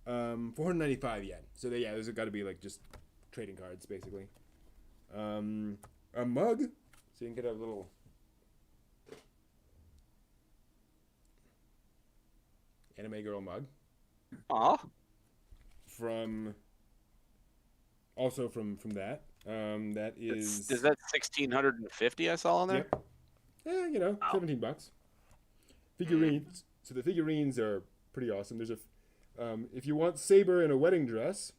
S1: 495 yen. So those have got to be like just trading cards basically. A mug, so you can get a little anime girl mug. From that. That is.
S2: Is that 1,650 I saw on there?
S1: Yep. Yeah, $17. Figurines. So the figurines are pretty awesome. There's If you want Saber in a wedding dress,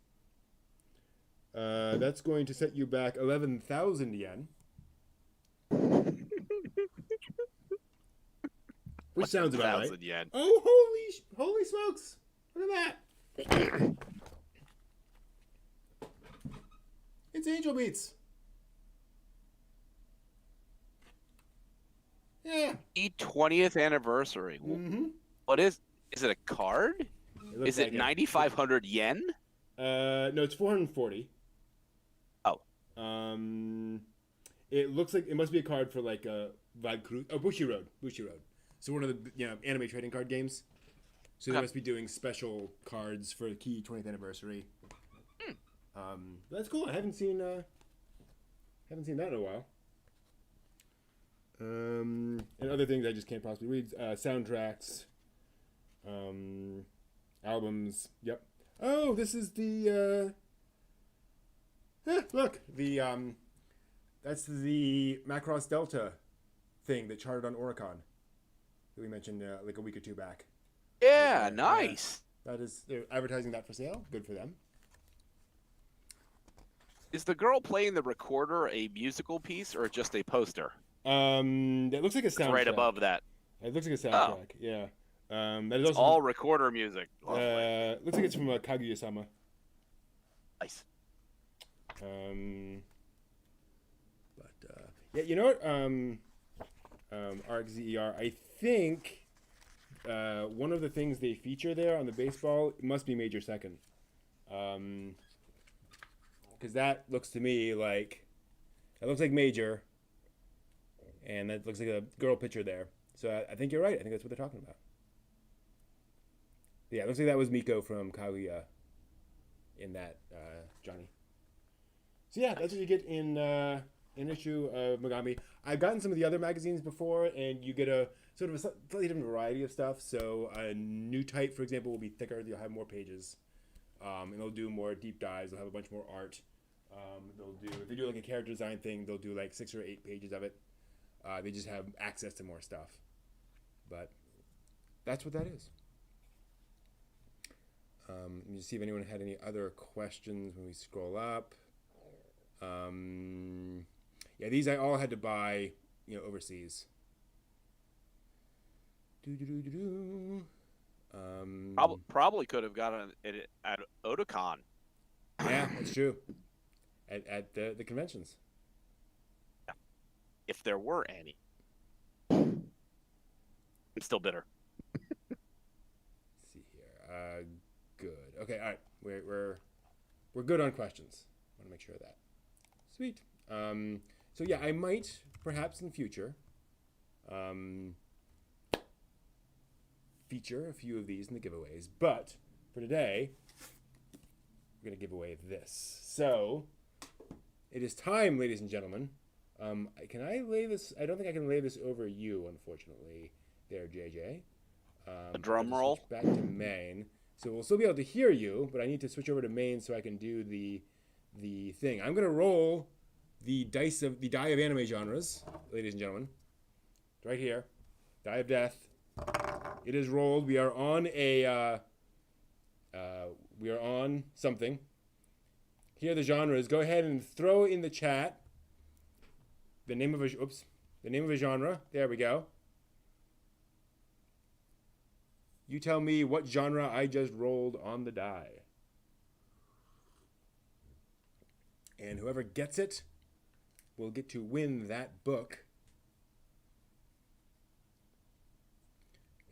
S1: that's going to set you back 11,000 yen. Which sounds about right.
S2: Yen.
S1: Oh, holy smokes! Look at that. It's Angel Beats. Yeah.
S2: The 20th anniversary.
S1: Mm-hmm.
S2: What is it a card? Is it
S1: like
S2: 9,500 yen?
S1: No, it's 440.
S2: Oh.
S1: It looks like it must be a card for like Vibe Cruise. Oh, Bushiroad. So one of the anime trading card games. So they must be doing special cards for the key 20th anniversary. That's cool. I haven't seen that in a while. And other things I just can't possibly read. Soundtracks, albums. Yep. Oh, this is the. Look, that's the Macross Delta thing that charted on Oricon that we mentioned like a week or two back.
S2: Yeah, nice.
S1: That is, they're advertising that for sale. Good for them.
S2: Is the girl playing the recorder a musical piece or just a poster?
S1: It looks like a soundtrack.
S2: It's right above that.
S1: It looks like a soundtrack. Yeah. That is also
S2: all recorder music.
S1: Looks like it's from Kaguya-sama.
S2: Nice.
S1: Yeah, you know what? RXZER. I think one of the things they feature there on the baseball must be Major Second. Because that looks to me like Major, and that looks like a girl pitcher there. So I think you're right. I think that's what they're talking about. Yeah, it looks like that was Miko from Kaguya in that, Johnny. So yeah, that's what you get in an issue of Megami. I've gotten some of the other magazines before, and you get a sort of a slightly different variety of stuff. So a new type, for example, will be thicker. You'll have more pages. And they'll do more deep dives. They'll have a bunch more art. If they do like a character design thing, they'll do like 6 or 8 pages of it. They just have access to more stuff. But that's what that is. Let me just see if anyone had any other questions when we scroll up. Yeah, these I all had to buy, overseas.
S2: Probably could have gotten it at Otakon.
S1: Yeah, that's true. At the conventions.
S2: Yeah. If there were any. I'm still bitter.
S1: Let's see here. Good. Okay, all right. We're good on questions. I want to make sure of that. Sweet. So yeah, I might perhaps in future feature a few of these in the giveaways, but for today we're gonna give away this. So it is time, ladies and gentlemen. Can I lay this? I don't think I can lay this over you, unfortunately. There, JJ.
S2: A drum roll.
S1: Back to main. So we'll still be able to hear you, but I need to switch over to main so I can do the thing. I'm gonna roll the die of anime genres, ladies and gentlemen. Right here, die of death. It is rolled. We are on something. Here are the genres. Go ahead and throw in the chat the name of a genre. There we go. You tell me what genre I just rolled on the die. And whoever gets it will get to win that book.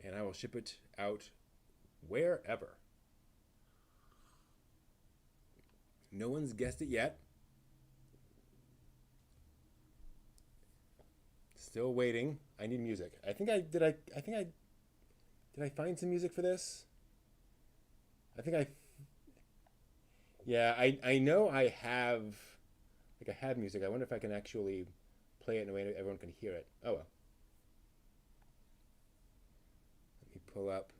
S1: And I will ship it out wherever. No one's guessed it yet. Still waiting. I need music. Did I find some music for this? Yeah, I know I have music. I wonder if I can actually play it in a way that everyone can hear it. Oh well. Let me pull up.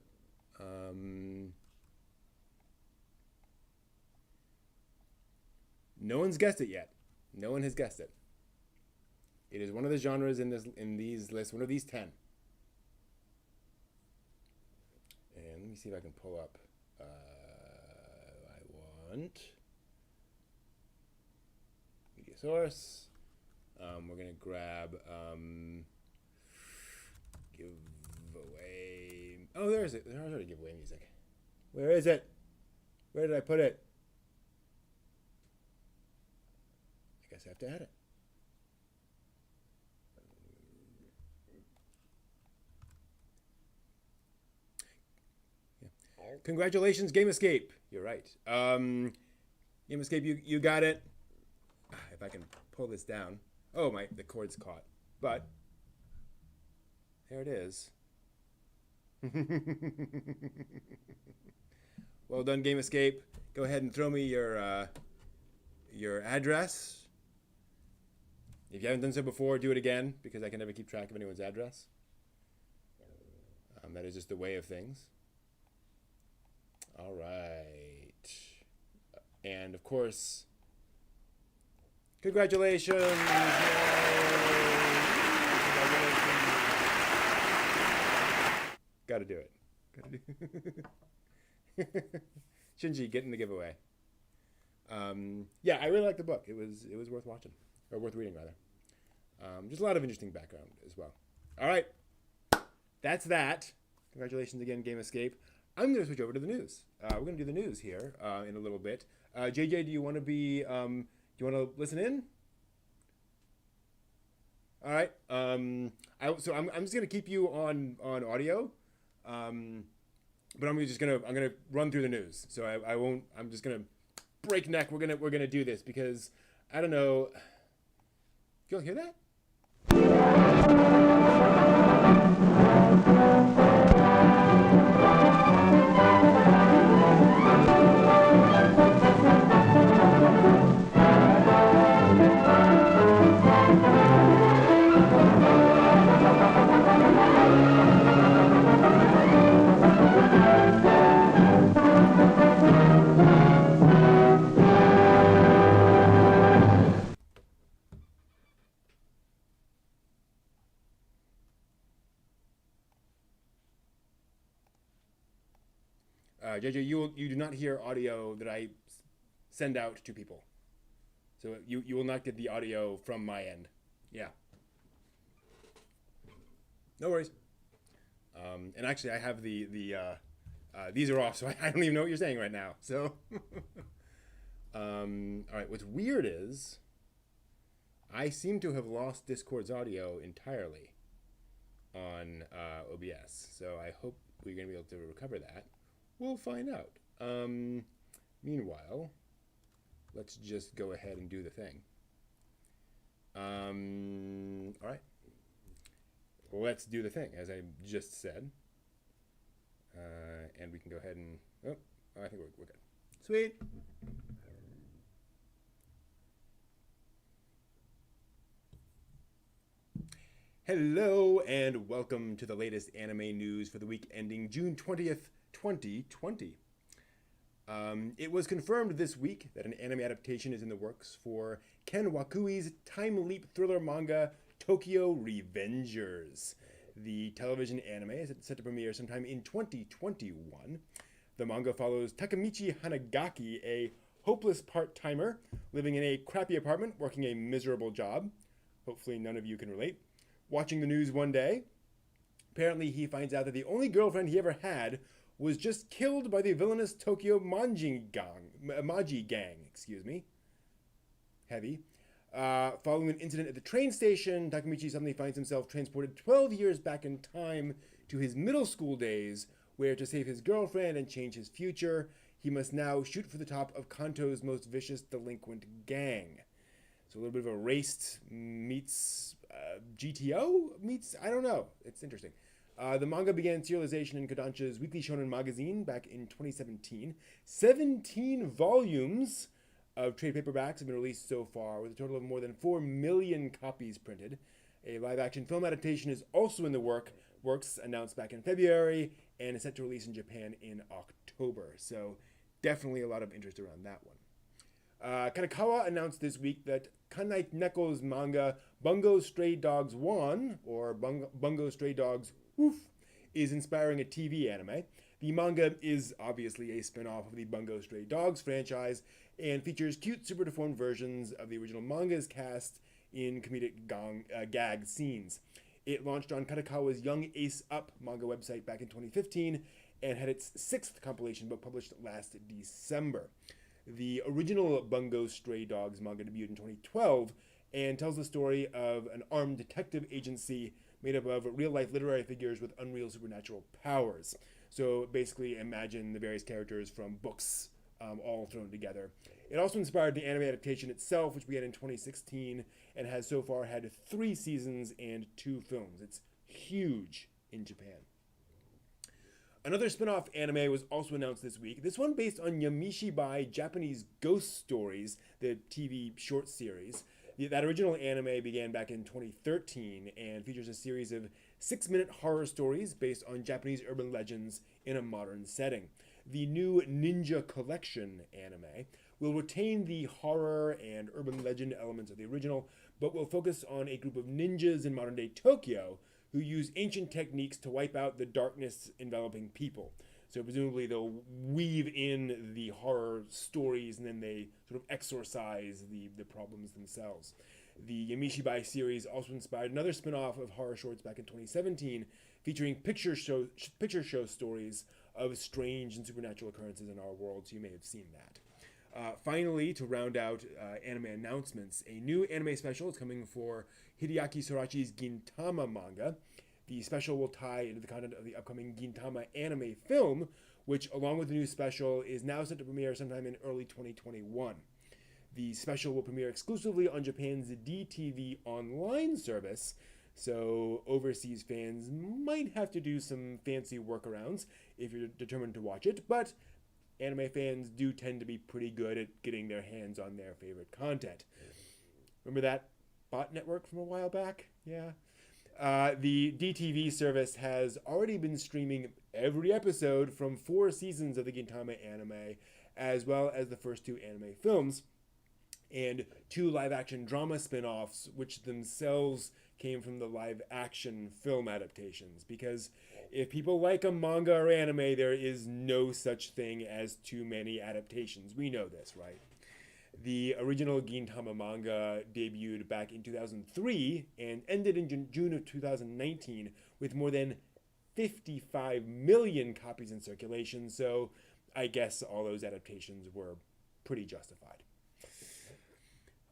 S1: No one's guessed it yet. No one has guessed it. It is one of the genres in these lists, one of these 10. And let me see if I can pull up I want media source. We're gonna grab giveaway. Oh, there's it. There's already giveaway music. Where is it? Where did I put it? I guess I have to add it. Congratulations, Game Escape. You're right. Game Escape, you got it. If I can pull this down. Oh, the cord's caught. But there it is. Well done, Game Escape. Go ahead and throw me your address. If you haven't done so before, do it again, because I can never keep track of anyone's address. That is just the way of things. All right. And, of course, congratulations. Gotta do it. Shinji, get in the giveaway. Yeah, I really liked the book. It was worth watching, or worth reading, rather. Just a lot of interesting background as well. All right. That's that. Congratulations again, Game Escape. I'm going to switch over to the news. We're going to do the news here in a little bit. JJ, do you want to do you want to listen in? All right. I'm just going to keep you on audio, but I'm gonna run through the news. So I won't. I'm just gonna breakneck. We're gonna do this because I don't know. You all hear that? JJ, you do not hear audio that I send out to people. So you will not get the audio from my end. Yeah. No worries. And actually, I have these are off, so I don't even know what you're saying right now. So, all right. What's weird is I seem to have lost Discord's audio entirely on OBS. So I hope we're going to be able to recover that. We'll find out. Meanwhile, let's just go ahead and do the thing. All right. Let's do the thing, as I just said. And we can go ahead and... Oh, I think we're good. Sweet. Hello, and welcome to the latest anime news for the week ending June 20th, 2020. It was confirmed this week that an anime adaptation is in the works for Ken Wakui's time leap thriller manga Tokyo Revengers. The television anime is set to premiere sometime in 2021. The manga follows Takemichi Hanagaki, a hopeless part-timer living in a crappy apartment working a miserable job. Hopefully none of you can relate. Watching the news one day, apparently he finds out that the only girlfriend he ever had was just killed by the villainous Tokyo Magi Gang. Heavy. Following an incident at the train station, Takemichi suddenly finds himself transported 12 years back in time to his middle school days, where to save his girlfriend and change his future, he must now shoot for the top of Kanto's most vicious delinquent gang. So a little bit of a race meets GTO meets, I don't know. It's interesting. The manga began serialization in Kodansha's Weekly Shonen magazine back in 2017. 17 volumes of trade paperbacks have been released so far, with a total of more than 4 million copies printed. A live-action film adaptation is also in the works, announced back in February, and is set to release in Japan in October. So definitely a lot of interest around that one. Kanekawa announced this week that Kanai Neko's manga Bungo Stray Dogs 1, or Bungo Stray Dogs Oof, is inspiring a TV anime. The manga is obviously a spin-off of the Bungo Stray Dogs franchise and features cute, super deformed versions of the original manga's cast in comedic gag scenes. It launched on Katakawa's Young Ace Up manga website back in 2015 and had its 6th compilation book published last December. The original Bungo Stray Dogs manga debuted in 2012 and tells the story of an armed detective agency made up of real-life literary figures with unreal supernatural powers. So basically imagine the various characters from books all thrown together. It also inspired the anime adaptation itself, which began in 2016 and has so far had 3 seasons and 2 films. It's huge in Japan. Another spin-off anime was also announced this week. This one based on Yamishibai Japanese Ghost Stories, the TV short series. That original anime began back in 2013 and features a series of 6-minute horror stories based on Japanese urban legends in a modern setting. The new Ninja Collection anime will retain the horror and urban legend elements of the original, but will focus on a group of ninjas in modern-day Tokyo who use ancient techniques to wipe out the darkness enveloping people. So presumably they'll weave in the horror stories and then they sort of exorcise the problems themselves. The Yamishibai series also inspired another spin-off of horror shorts back in 2017 featuring picture show stories of strange and supernatural occurrences in our world, so you may have seen that. Finally, to round out anime announcements, a new anime special is coming for Hideaki Sorachi's Gintama manga. The special will tie into the content of the upcoming Gintama anime film, which, along with the new special, is now set to premiere sometime in early 2021. The special will premiere exclusively on Japan's DTV online service, so overseas fans might have to do some fancy workarounds if you're determined to watch it, but anime fans do tend to be pretty good at getting their hands on their favorite content. Remember that bot network from a while back? Yeah. The DTV service has already been streaming every episode from 4 seasons of the Gintama anime, as well as the first 2 anime films, and 2 live-action drama spin-offs, which themselves came from the live-action film adaptations. Because if people like a manga or anime, there is no such thing as too many adaptations. We know this, right? The original Gintama manga debuted back in 2003 and ended in June of 2019 with more than 55 million copies in circulation, so I guess all those adaptations were pretty justified.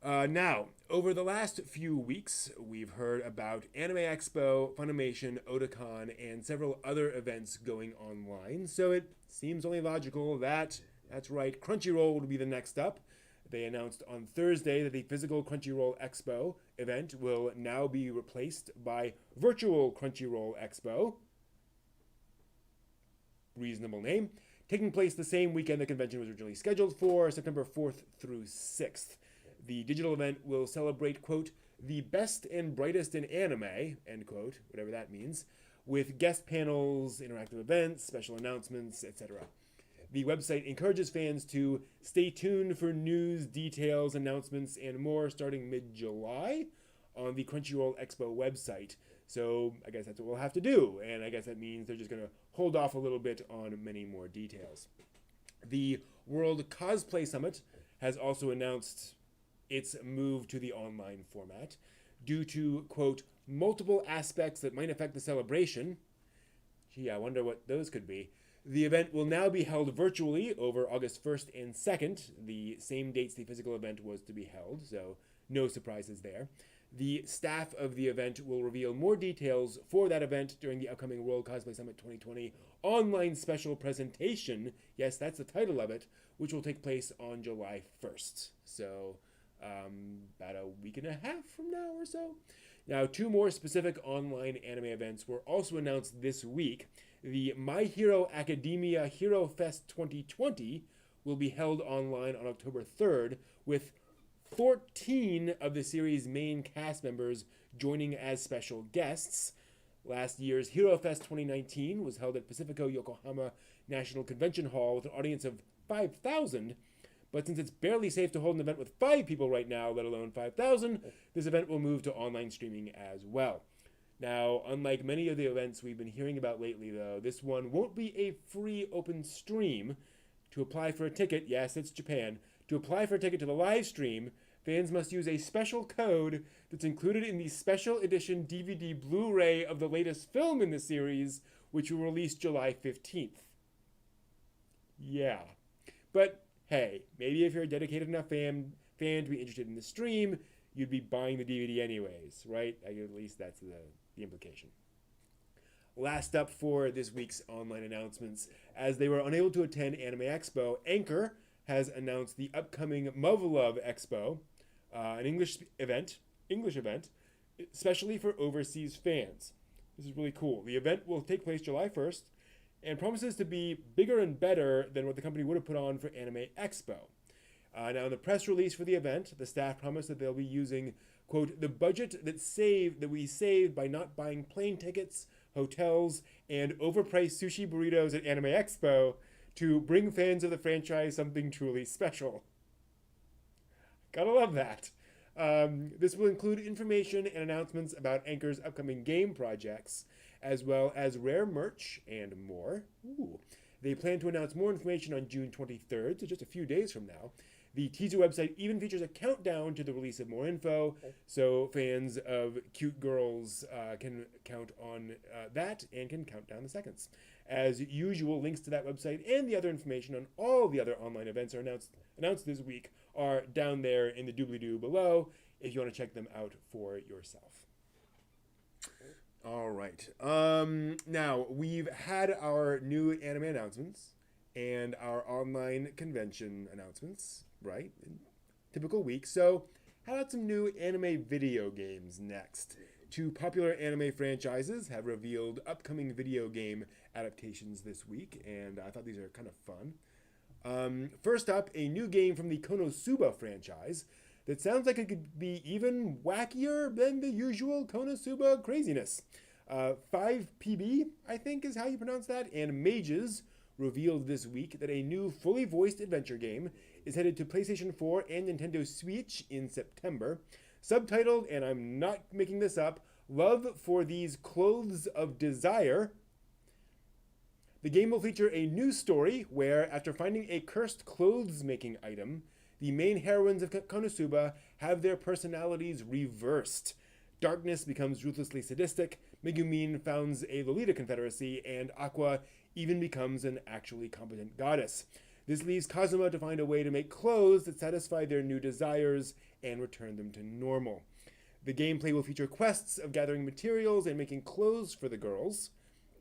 S1: Now, over the last few weeks, we've heard about Anime Expo, Funimation, Otakon, and several other events going online, so it seems only logical that, that's right, Crunchyroll would be the next up. They announced on Thursday that the physical Crunchyroll Expo event will now be replaced by Virtual Crunchyroll Expo, reasonable name, taking place the same weekend the convention was originally scheduled for, September 4th through 6th. The digital event will celebrate, quote, the best and brightest in anime, end quote, whatever that means, with guest panels, interactive events, special announcements, etc. The website encourages fans to stay tuned for news, details, announcements, and more starting mid-July on the Crunchyroll Expo website. So I guess that's what we'll have to do, and I guess that means they're just going to hold off a little bit on many more details. The World Cosplay Summit has also announced its move to the online format due to, quote, multiple aspects that might affect the celebration. Gee, I wonder what those could be. The event will now be held virtually over August 1st and 2nd, the same dates the physical event was to be held, so no surprises there. The staff of the event will reveal more details for that event during the upcoming World Cosplay Summit 2020 online special presentation. Yes, that's the title of it, which will take place on July 1st. So, about a week and a half from now or so. Now, 2 more specific online anime events were also announced this week. The My Hero Academia Hero Fest 2020 will be held online on October 3rd, with 14 of the series' main cast members joining as special guests. Last year's Hero Fest 2019 was held at Pacifico Yokohama National Convention Hall with an audience of 5,000, but since it's barely safe to hold an event with 5 people right now, let alone 5,000, this event will move to online streaming as well. Now, unlike many of the events we've been hearing about lately, though, this one won't be a free open stream. To apply for a ticket, yes, it's Japan, to apply for a ticket to the live stream, fans must use a special code that's included in the special edition DVD Blu-ray of the latest film in the series, which will release July 15th. Yeah. But, hey, maybe if you're a dedicated enough fan to be interested in the stream, you'd be buying the DVD anyways, right? At least that's the implication. Last up for this week's online announcements, as they were unable to attend Anime Expo, Anchor has announced the upcoming Muv-Love Expo, an English event, especially for overseas fans. This is really cool. The event will take place July 1st and promises to be bigger and better than what the company would have put on for Anime Expo. Now, in the press release for the event, the staff promised that they'll be using, quote, the budget that we saved by not buying plane tickets, hotels, and overpriced sushi burritos at Anime Expo to bring fans of the franchise something truly special. Gotta love that. This will include information and announcements about Anchor's upcoming game projects, as well as rare merch and more. Ooh. They plan to announce more information on June 23rd, so just a few days from now. The teaser website even features a countdown to the release of more info, so fans of cute girls can count on that and can count down the seconds. As usual, links to that website and the other information on all the other online events are announced this week are down there in the doobly-doo below if you want to check them out for yourself. All right. Now, we've had our new anime announcements and our online convention announcements, right? Typical week. So, how about some new anime video games next? Two popular anime franchises have revealed upcoming video game adaptations this week, and I thought these are kind of fun. First up, a new game from the Konosuba franchise that sounds like it could be even wackier than the usual Konosuba craziness. 5PB, I think is how you pronounce that, and Mages revealed this week that a new fully voiced adventure game is headed to PlayStation 4 and Nintendo Switch in September. Subtitled, and I'm not making this up, Love for These Clothes of Desire. The game will feature a new story where, after finding a cursed clothes-making item, the main heroines of Konosuba have their personalities reversed. Darkness becomes ruthlessly sadistic, Megumin founds a Lolita Confederacy, and Aqua even becomes an actually competent goddess. This leaves Kazuma to find a way to make clothes that satisfy their new desires and return them to normal. The gameplay will feature quests of gathering materials and making clothes for the girls,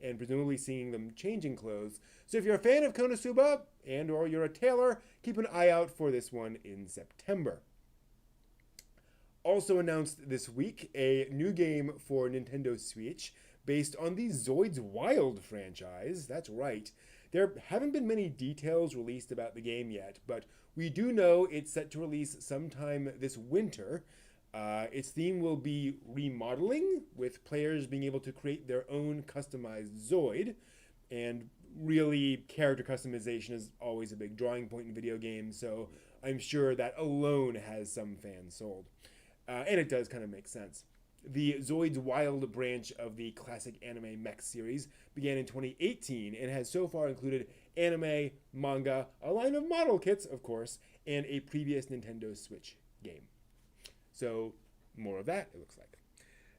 S1: and presumably seeing them changing clothes. So if you're a fan of Konosuba, and or you're a tailor, keep an eye out for this one in September. Also announced this week, a new game for Nintendo Switch based on the Zoids Wild franchise. That's right. There haven't been many details released about the game yet, but we do know it's set to release sometime this winter. Its theme will be remodeling, with players being able to create their own customized Zoid, and really character customization is always a big drawing point in video games, so I'm sure that alone has some fans sold. And it does kind of make sense. The Zoids Wild branch of the classic anime mech series began in 2018 and has so far included anime, manga, a line of model kits, of course, and a previous Nintendo Switch game. So, more of that, it looks like.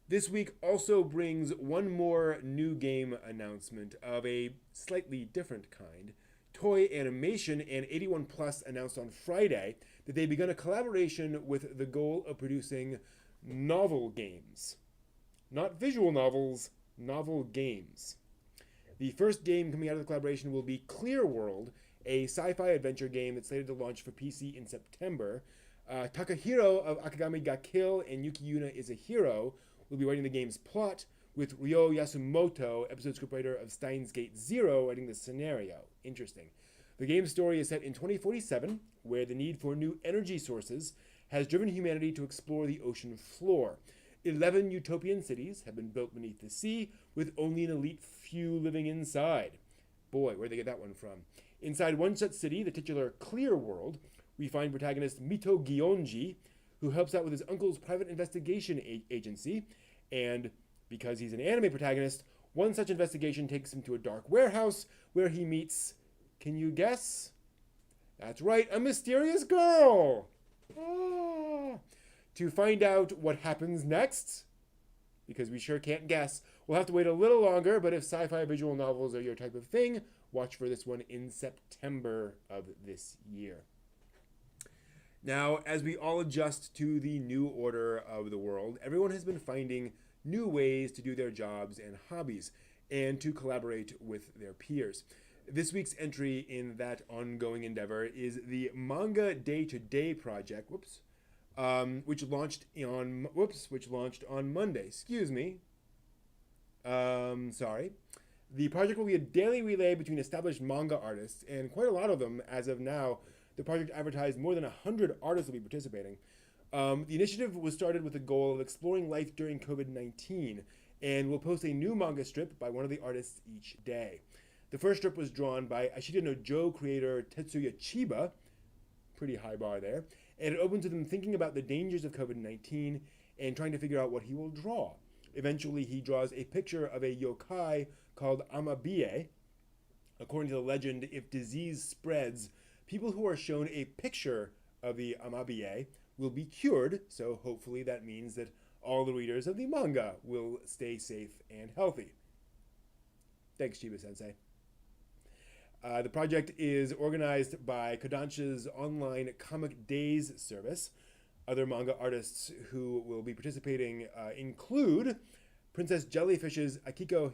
S1: This week also brings one more new game announcement of a slightly different kind. Toei Animation and 81 Plus announced on Friday that they begun a collaboration with the goal of producing novel games. Not visual novels, novel games. The first game coming out of the collaboration will be Clear World, a sci-fi adventure game that's slated to launch for PC in September. Takahiro of Akagami ga Kill and Yuki Yuna is a Hero will be writing the game's plot, with Ryo Yasumoto, episode scriptwriter of Steins Gate Zero, writing the scenario. Interesting. The game's story is set in 2047, where the need for new energy sources has driven humanity to explore the ocean floor. 11 utopian cities have been built beneath the sea, with only an elite few living inside. Boy, where'd they get that one from? Inside one such city, the titular Clear World, we find protagonist Mito Gionji, who helps out with his uncle's private investigation agency, and Because he's an anime protagonist, one such investigation takes him to a dark warehouse where he meets, can you guess? That's right, a mysterious girl! Ah. To find out what happens next, because we sure can't guess, we'll have to wait a little longer, but if sci-fi visual novels are your type of thing, watch for this one in September of this year. Now, as we all adjust to the new order of the world, everyone has been finding new ways to do their jobs and hobbies, and to collaborate with their peers. This week's entry in that ongoing endeavor is the Manga Day-to-Day project, which launched on Monday. Excuse me. Sorry. The project will be a daily relay between established manga artists, and quite a lot of them as of now. The project advertised more than 100 artists will be participating. The initiative was started with the goal of exploring life during COVID-19, and will post a new manga strip by one of the artists each day. The first strip was drawn by Ashita no Joe creator Tetsuya Chiba, pretty high bar there, and it opens with him thinking about the dangers of COVID-19 and trying to figure out what he will draw. Eventually, he draws a picture of a yokai called Amabie. According to the legend, if disease spreads, people who are shown a picture of the Amabie will be cured, so hopefully that means that all the readers of the manga will stay safe and healthy. Thanks, Chiba-sensei. The project is organized by Kodansha's online Comic Days service. Other manga artists who will be participating include Princess Jellyfish's Akiko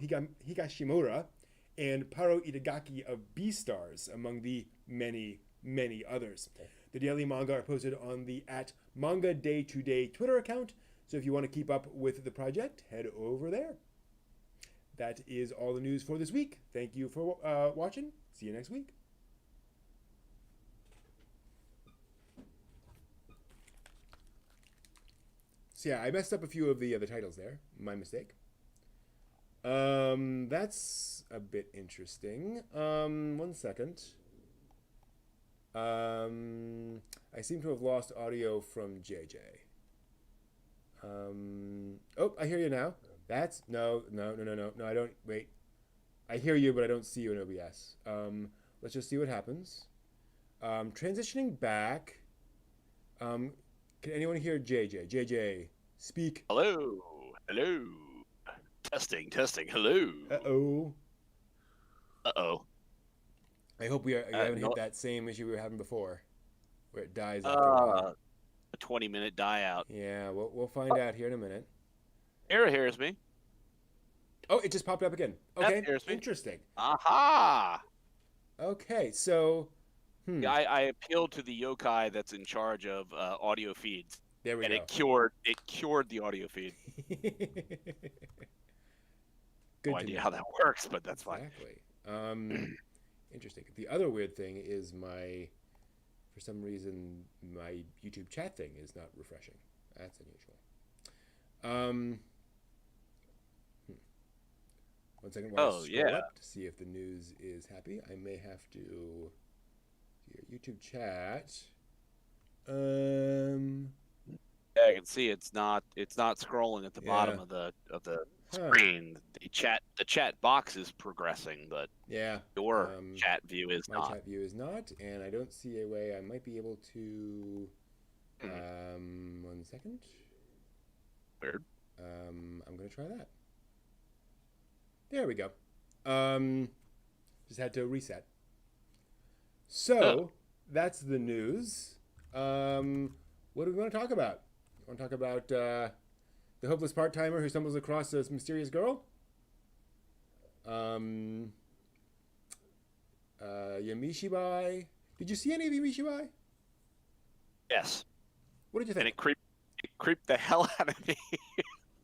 S1: Higashimura and Paro Itagaki of Beastars, among the many, many others. The daily manga are posted on the @Manga Day Today Twitter account, so if you want to keep up with the project, head over there. That is all the news for this week. Thank you for watching. See you next week. So yeah, I messed up a few of the titles there. My mistake. That's a bit interesting. 1 second. I seem to have lost audio from JJ. Oh, I hear you now. That's no, I don't, wait. I hear you, but I don't see you in OBS. Let's just see what happens. Transitioning back. Can anyone hear JJ? JJ, speak.
S2: Hello. Testing. Hello. Uh-oh.
S1: I hope we haven't hit that same issue we were having before, where it dies after a while.
S2: A 20-minute die out.
S1: Yeah, we'll find out here in a minute.
S2: Era hears me.
S1: Oh, it just popped up again. Okay,
S2: hears me.
S1: Interesting.
S2: Aha!
S1: Okay, so...
S2: Yeah, I appealed to the yokai that's in charge of audio feeds.
S1: There we go.
S2: And it cured the audio feed. No idea how that works, but that's fine.
S1: Exactly. Interesting. The other weird thing is for some reason, my YouTube chat thing is not refreshing. That's unusual. 1 second while I scroll up to see if the news is happy. I may have to do your YouTube chat.
S2: Yeah, I can see it's not scrolling at the bottom of the screen. The chat box is progressing, but your chat view is not.
S1: My chat view is not, and I don't see a way I might be able to. 1 second.
S2: Weird.
S1: I'm gonna try that. There we go. Just had to reset. So that's the news. What do we want to talk about? You want to talk about the hopeless part-timer who stumbles across this mysterious girl? Yamishibai. Did you see any of Yamishibai?
S2: Yes.
S1: What did you think?
S2: And it creeped the hell out of me.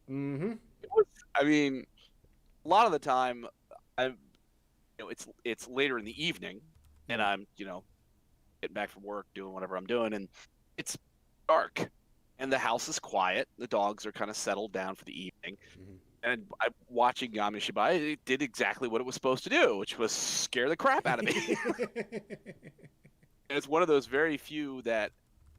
S1: Mm-hmm.
S2: I mean, a lot of the time, it's later in the evening, and I'm getting back from work, doing whatever I'm doing, and it's dark, and the house is quiet. The dogs are kind of settled down for the evening, and I'm watching Yamishibai. It did exactly what it was supposed to do, which was scare the crap out of me. It's one of those very few that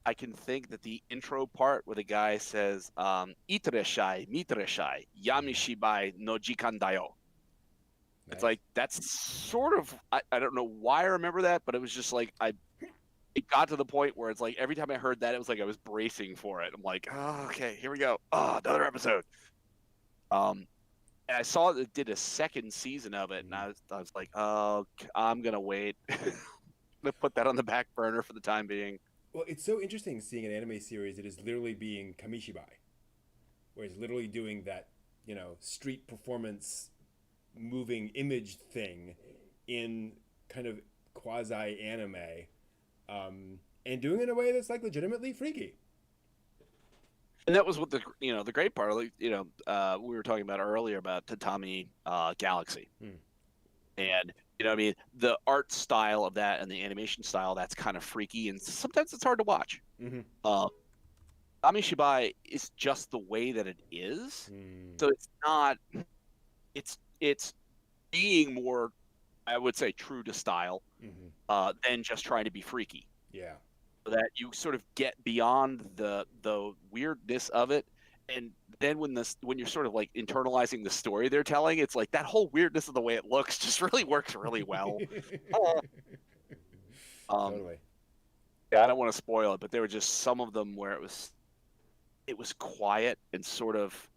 S2: I can think that the intro part where the guy says, "Itareshai, mitareshai, yamishibai no jikan dayo." It's
S1: Nice.
S2: like that's sort of I don't know why I remember that, but it was just like it got to the point where it's like every time I heard that, it was like I was bracing for it. I'm like, oh, okay, here we go. Oh, another episode. And I saw it did a second season of it, and I was like, oh, I'm gonna wait. I'm gonna put that on the back burner for the time being.
S1: Well, it's so interesting seeing an anime series that is literally being kamishibai, where it's literally doing that, street performance, moving image thing in kind of quasi anime, and doing it in a way that's like legitimately freaky.
S2: And that was what the great part. Like, we were talking about earlier about Tatami Galaxy, and I mean, the art style of that and the animation style, that's kind of freaky, and sometimes it's hard to watch. Tatami Shibai is just the way that it is, so it's not. It's being more, I would say, true to style, than just trying to be freaky.
S1: Yeah.
S2: So that you sort of get beyond the weirdness of it, and then when you're sort of like internalizing the story they're telling, it's like that whole weirdness of the way it looks just really works really well.
S1: Totally.
S2: Yeah, I don't want to spoil it, but there were just some of them where it was quiet and sort of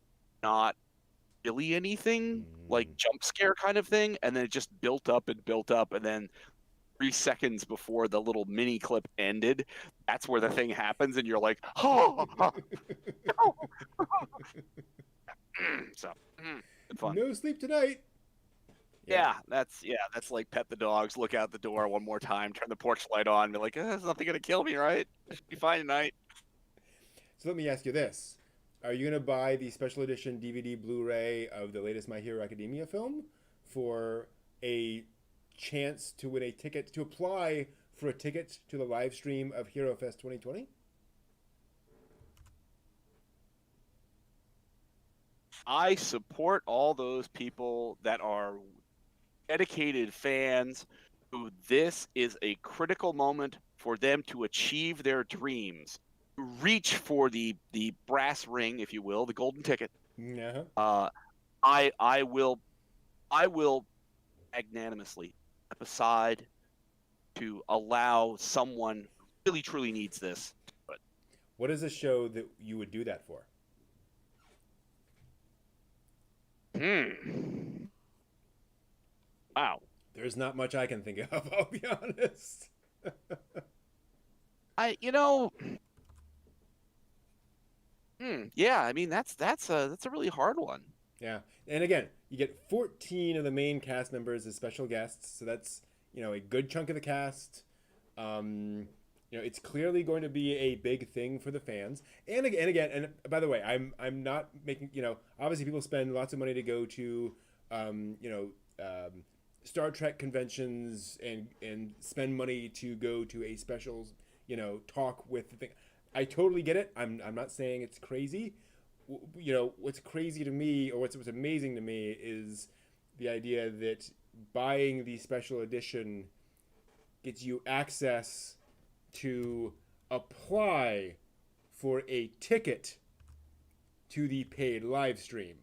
S2: not really anything, like jump scare kind of thing, and then it just built up, and then 3 seconds before the little mini clip ended, that's where the thing happens, and you're like, oh, so fun.
S1: No sleep tonight.
S2: Yeah, that's like pet the dogs, look out the door one more time, turn the porch light on, be like, there's nothing gonna kill me, right? Should be fine tonight.
S1: So let me ask you this: are you gonna buy the special edition DVD Blu-ray of the latest My Hero Academia film for a chance to win a ticket, to apply for a ticket to the live stream of Hero Fest 2020?
S2: I support all those people that are dedicated fans who this is a critical moment for them to achieve their dreams, to reach for the brass ring, if you will, the golden ticket.
S1: Yeah.
S2: I will magnanimously step aside to allow someone who really truly needs this. But
S1: what is a show that you would do that for?
S2: Wow.
S1: There's not much I can think of, I'll be honest.
S2: Yeah, I mean that's a really hard one.
S1: Yeah. And again, you get 14 of the main cast members as special guests, so that's, a good chunk of the cast. It's clearly going to be a big thing for the fans. And by the way, I'm not making, obviously people spend lots of money to go to Star Trek conventions and spend money to go to a special, talk with the thing. I totally get it. I'm not saying it's crazy. What's crazy to me, or what's amazing to me, is the idea that buying the special edition gets you access to apply for a ticket to the paid live stream.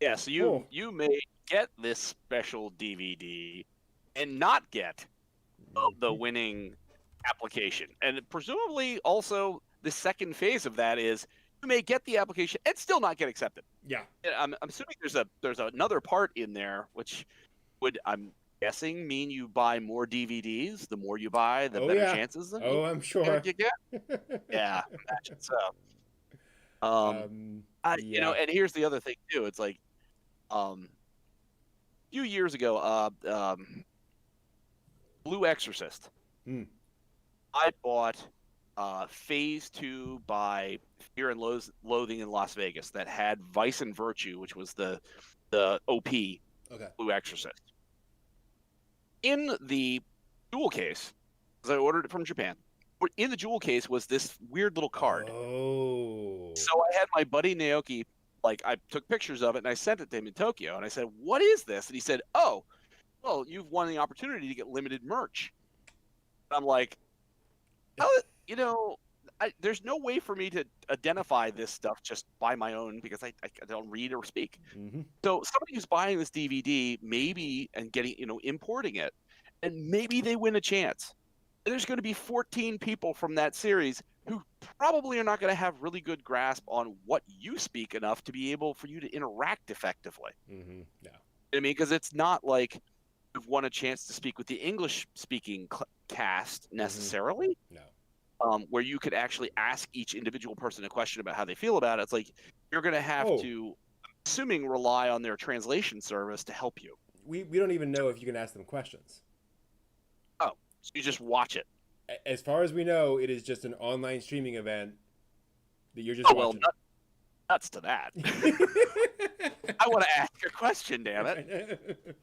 S2: Yeah, so you may get this special DVD and not get the winning application. And presumably also the second phase of that is you may get the application and still not get accepted.
S1: Yeah.
S2: I'm assuming there's another part in there which would, I'm guessing, mean you buy more DVDs. The more you buy, the better chances.
S1: I'm sure.
S2: You get. Yeah, imagine so. And here's the other thing too. It's like, a few years ago, Blue Exorcist. I bought Phase 2 by Fear and Loathing in Las Vegas that had Vice and Virtue, which was the OP. Okay. Blue Exorcist. In the jewel case, because I ordered it from Japan, in the jewel case was this weird little card.
S1: Oh.
S2: So I had my buddy Naoki, I took pictures of it and I sent it to him in Tokyo, and I said, "What is this?" And he said, "Oh, well, you've won the opportunity to get limited merch." And I'm like, there's no way for me to identify this stuff just by my own because I don't read or speak.
S1: Mm-hmm.
S2: So somebody who's buying this DVD, maybe and getting importing it, and maybe they win a chance. There's going to be 14 people from that series who probably are not going to have really good grasp on what you speak enough to be able for you to interact effectively.
S1: Mm-hmm. Yeah.
S2: I mean, because it's not like you've won a chance to speak with the English-speaking cast necessarily.
S1: No.
S2: Where you could actually ask each individual person a question about how they feel about it. It's like you're going to have to, assuming, rely on their translation service to help you.
S1: We don't even know if you can ask them questions.
S2: Oh, so you just watch it.
S1: As far as we know, it is just an online streaming event that you're just watching.
S2: Well, nuts to that. I want to ask a question, damn it.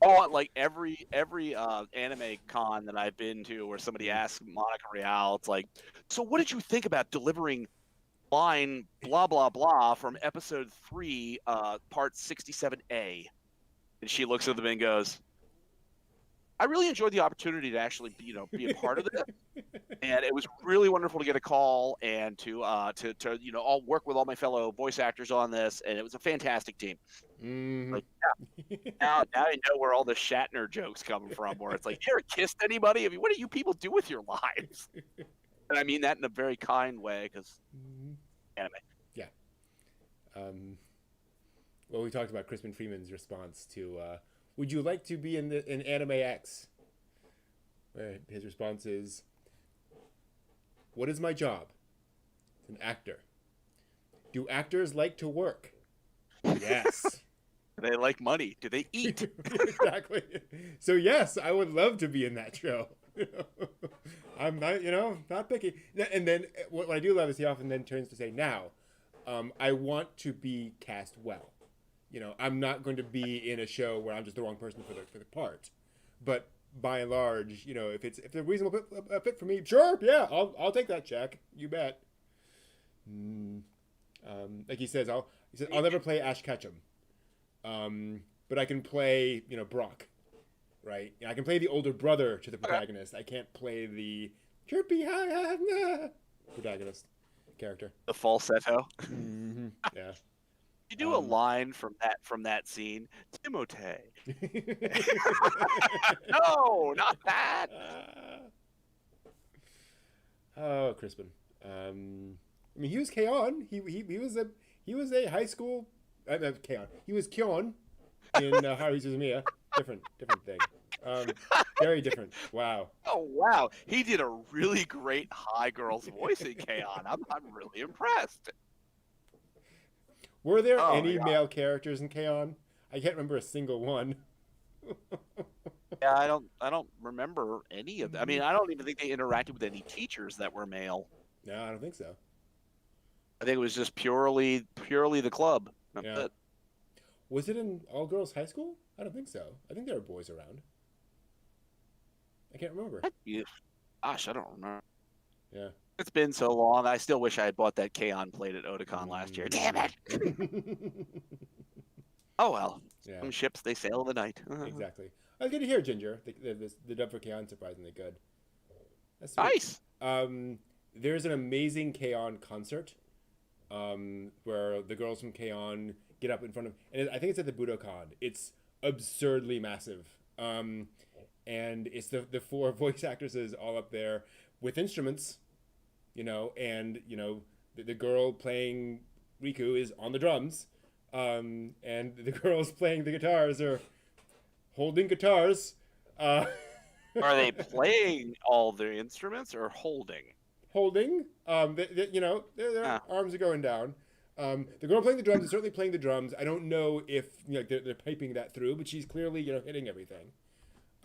S2: Oh, like every anime con that I've been to where somebody asks Monica Real, it's like, so what did you think about delivering line blah blah blah from episode 3, part 67A? And she looks at them and goes, I really enjoyed the opportunity to actually be a part of this, and it was really wonderful to get a call and to all work with all my fellow voice actors on this, and it was a fantastic team.
S1: Mm-hmm.
S2: Like, now I know where all the Shatner jokes come from, where it's like, you ever kissed anybody? I mean, what do you people do with your lives? And I mean that in a very kind way, because anime.
S1: Yeah. Well, we talked about Crispin Freeman's response to would you like to be in Anime X? Where his response is, what is my job? An actor. Do actors like to work? Yes.
S2: Do they like money? Do they eat?
S1: Exactly. So yes, I would love to be in that show. I'm not, not picky. And then what I do love is he often then turns to say, now, I want to be cast well. I'm not going to be in a show where I'm just the wrong person for the part. But by and large, if it's a reasonable fit for me, sure, yeah, I'll take that check. You bet. Like he says, I'll never play Ash Ketchum. But I can play, Brock, right? I can play the older brother to the protagonist. I can't play the chirpy protagonist character.
S2: The falsetto.
S1: Mm-hmm. Yeah.
S2: You do a line from that scene, Timote. No, not that.
S1: Oh, Crispin. I mean, he was K-On! He was a high school. K-On! He was Kyon in Haruhi Suzumiya. Different thing. Very different. Wow.
S2: Oh wow, he did a really great high girl's voice in K-On! I'm really impressed.
S1: Were there any male characters in K-On!? I can't remember a single one.
S2: Yeah, I don't remember any of them. I mean, I don't even think they interacted with any teachers that were male.
S1: No, I don't think so.
S2: I think it was just purely the club.
S1: Yeah. It. Was it an all-girls high school? I don't think so. I think there were boys around. I can't remember.
S2: Gosh, I don't remember.
S1: Yeah.
S2: It's been so long. I still wish I had bought that K-On! Plate at Otakon last year. Damn it! Oh well.
S1: Yeah.
S2: Some ships, they sail in the night.
S1: Exactly. I was good to hear, Ginger. The dub for K-On! Surprisingly good.
S2: That's sweet.
S1: Nice. There's an amazing K-On! Concert where the girls from K-On! Get up in front of... And I think it's at the Budokan. It's absurdly massive. And it's the 4 voice actresses all up there with instruments, and, the girl playing Riku is on the drums, and the girls playing the guitars are holding guitars.
S2: Are they playing all their instruments or holding?
S1: Holding. Their arms are going down. The girl playing the drums is certainly playing the drums. I don't know if they're piping that through, but she's clearly hitting everything.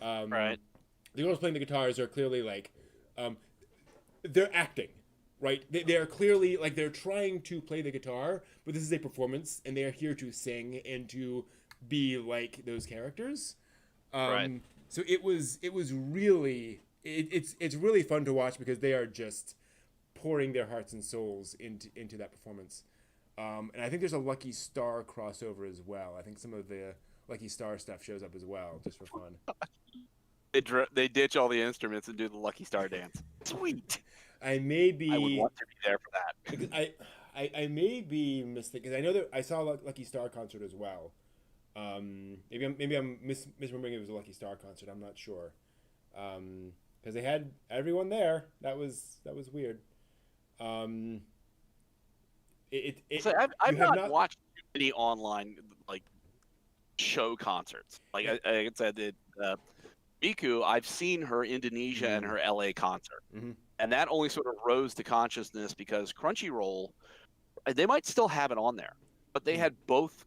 S2: Right.
S1: The girls playing the guitars are clearly they're acting, right? They're clearly they're trying to play the guitar, but this is a performance, and they are here to sing and to be like those characters.
S2: Right.
S1: So it was really it's really fun to watch because they are just pouring their hearts and souls into that performance. And I think there's a Lucky Star crossover as well. I think some of the Lucky Star stuff shows up as well, just for fun.
S2: They ditch all the instruments and do the Lucky Star dance. Sweet.
S1: I may
S2: I would
S1: be
S2: want to be there for that.
S1: because I may be mistaken because I know that I saw Lucky Star concert as well. Maybe I'm misremembering it was a Lucky Star concert. I'm not sure. Because they had everyone there. That was weird.
S2: So I've not watched any online like show concerts. Like I said, Miku, I've seen her Indonesia and her LA concert, and that only sort of rose to consciousness because Crunchyroll, they might still have it on there, but they had both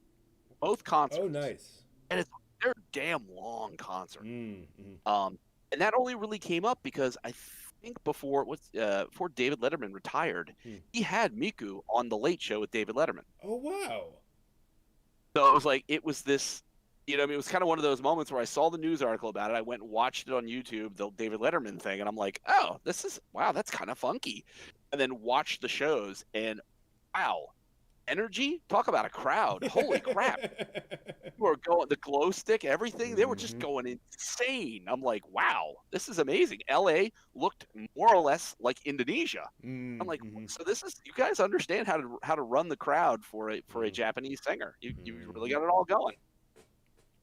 S2: concerts.
S1: Oh, nice.
S2: And they're damn long concerts. And that only really came up because I think before David Letterman retired, he had Miku on the Late Show with David Letterman.
S1: Oh, wow.
S2: So it was this, it was kind of one of those moments where I saw the news article about it. I went and watched it on YouTube, the David Letterman thing, and I'm like, oh, wow, that's kind of funky. And then watched the shows, and wow, energy, talk about a crowd. Holy crap. People were going, the glow stick, everything, they were just going insane. I'm like, wow, this is amazing. LA looked more or less like Indonesia. I'm like, so you guys understand how to run the crowd for a Japanese singer. You really got it all going.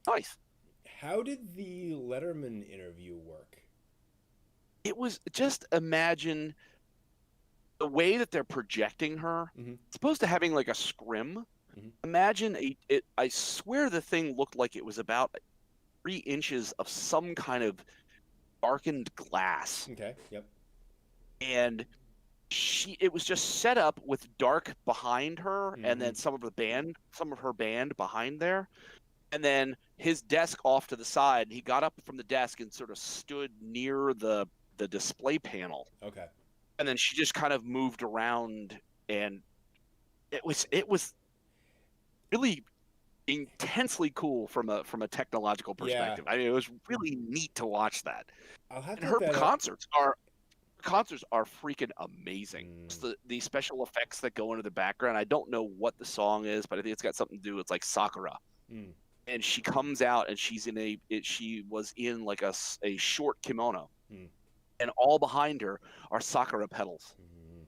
S2: Nice.
S1: How did the Letterman interview work?
S2: It was just imagine the way that they're projecting her, supposed to having like a scrim. Imagine I swear the thing looked like it was about 3 inches of some kind of darkened glass.
S1: Okay. Yep.
S2: And it was just set up with dark behind her, and then some of her band behind there, and then his desk off to the side. He got up from the desk and sort of stood near the display panel.
S1: Okay.
S2: And then she just kind of moved around, and it was really intensely cool from a technological perspective. Yeah. I mean, it was really neat to watch that. Her concerts are freaking amazing. The special effects that go into the background. I don't know what the song is, but I think it's got something to do with like Sakura. And she comes out and she was in like a short kimono. And all behind her are sakura petals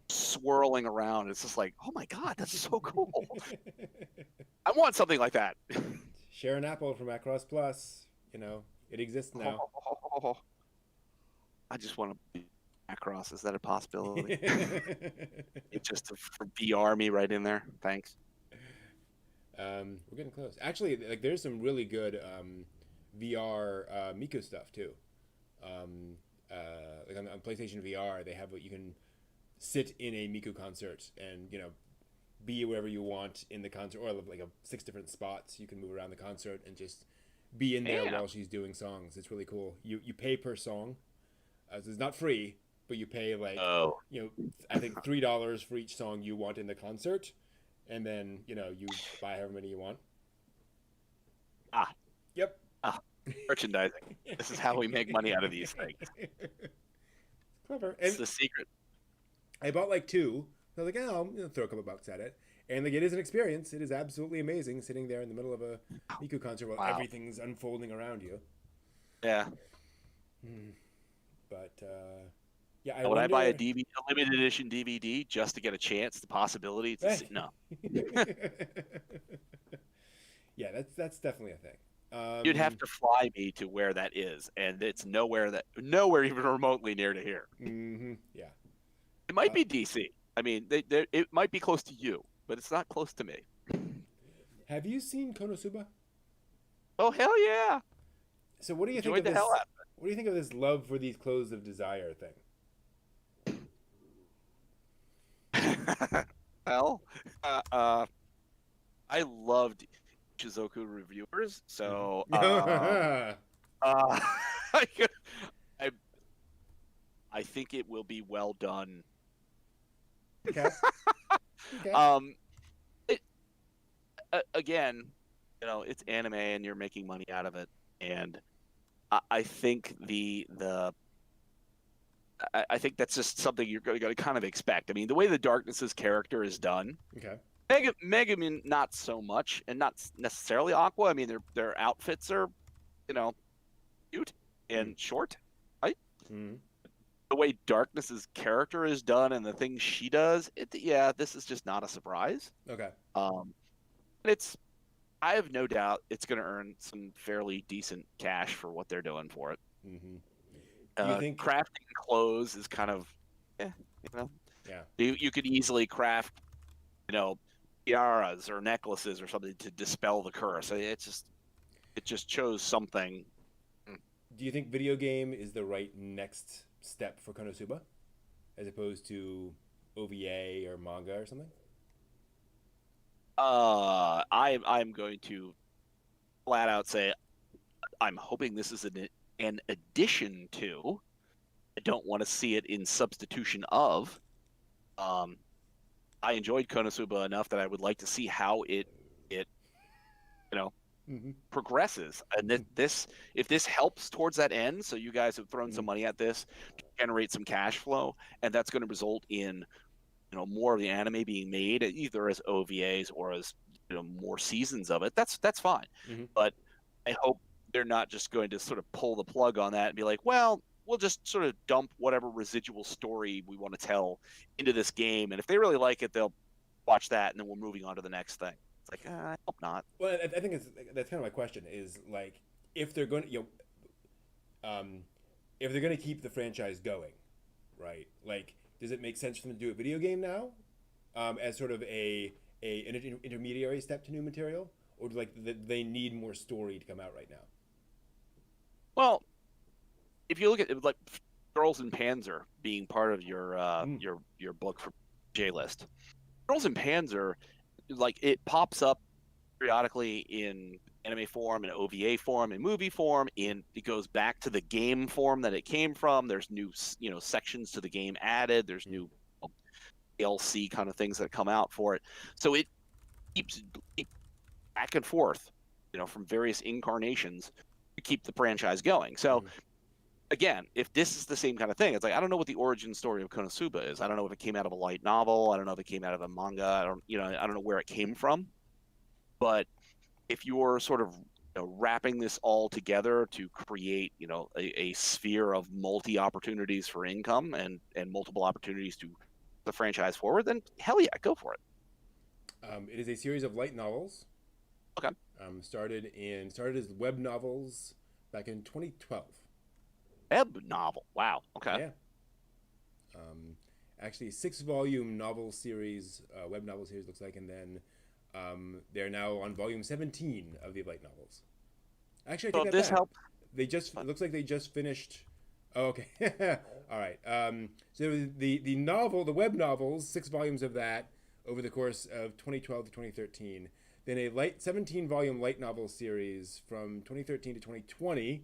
S2: swirling around. It's just like, oh my God, that's so cool. I want something like that.
S1: Share an apple from Macross Plus. It exists now.
S2: I just want to be Macross. Is that a possibility? It's just for VR me right in there. Thanks.
S1: We're getting close. Actually, like there's some really good VR Miku stuff too. Like on PlayStation VR, they have what you can sit in a Miku concert and be wherever you want in the concert, or like 6 different spots you can move around the concert and just be in there while she's doing songs. It's really cool. You pay per song, so it's not free, but you pay I think $3 for each song you want in the concert, and then you buy however many you want. Yep.
S2: Merchandising. This is how we make money out of these things.
S1: Clever.
S2: It's the secret.
S1: I bought 2. I was like, I'm gonna throw a couple bucks at it, and it is an experience. It is absolutely amazing sitting there in the middle of a Miku concert while everything's unfolding around you.
S2: Yeah.
S1: But
S2: would I buy a limited edition DVD just to get a chance, the possibility to see? No.
S1: Yeah, that's definitely a thing.
S2: You'd have to fly me to where that is, and it's nowhere even remotely near to here.
S1: Yeah.
S2: It might be DC. I mean, it might be close to you, but it's not close to me.
S1: Have you seen Konosuba?
S2: Oh hell yeah!
S1: So what do you think of this? What do you think of this love for these clothes of desire thing?
S2: Well, I loved Shizuku reviewers, so I think it will be well done.
S1: Okay. Okay.
S2: Again, it's anime and you're making money out of it, and I think I think that's just something you're going to kind of expect. I mean, the way the Darkness's character is done.
S1: Okay.
S2: Megumin not so much, and not necessarily Aqua. I mean, their outfits are, cute and short, right? the way Darkness's character is done and the things she does, this is just not a surprise.
S1: Okay.
S2: I have no doubt it's going to earn some fairly decent cash for what they're doing for it.
S1: Mm-hmm. Do you think
S2: crafting clothes is kind of, you know,
S1: yeah,
S2: you could easily craft, tiaras or necklaces or something to dispel the curse. It just chose something.
S1: Do you think video game is the right next step for Konosuba, as opposed to OVA or manga or something?
S2: I'm going to flat out say I'm hoping this is an addition to. I don't want to see it in substitution of. I enjoyed Konosuba enough that I would like to see how it progresses. And if this helps towards that end, so you guys have thrown some money at this to generate some cash flow, and that's going to result in more of the anime being made either as OVAs or as more seasons of it. That's fine.
S1: Mm-hmm.
S2: But I hope they're not just going to sort of pull the plug on that and be like, well, we'll just sort of dump whatever residual story we want to tell into this game, and if they really like it, they'll watch that, and then we're moving on to the next thing. It's like, I hope not.
S1: Well, I think that's kind of my question is, like, if they're going to, if they're going to keep the franchise going, right? Like, does it make sense for them to do a video game now, as sort of an intermediary step to new material, or do they need more story to come out right now?
S2: Well, if you look at like Girls in Panzer being part of your book for J List, Girls in Panzer, like, it pops up periodically in anime form, in OVA form, in movie form, it goes back to the game form that it came from. There's new sections to the game added. There's new DLC kind of things that come out for it. So it keeps back and forth, from various incarnations to keep the franchise going. So again, if this is the same kind of thing, it's like, I don't know what the origin story of Konosuba is. I don't know if it came out of a light novel. I don't know if it came out of a manga. I don't know where it came from. But if you're sort of wrapping this all together to create, a sphere of multi opportunities for income and multiple opportunities to the franchise forward, then hell yeah, go for it.
S1: It is a series of light novels.
S2: Okay.
S1: Started as web novels back in 2012.
S2: Web novel. Wow. Okay.
S1: Yeah. Actually, 6-volume novel series, web novel series looks like, and then they're now on volume 17 of the light novels. Actually, I take that back. It looks like they just finished. Oh, okay. All right. So the web novels, 6 volumes of that over the course of 2012 to 2013. Then a 17-volume light novel series from 2013 to 2020.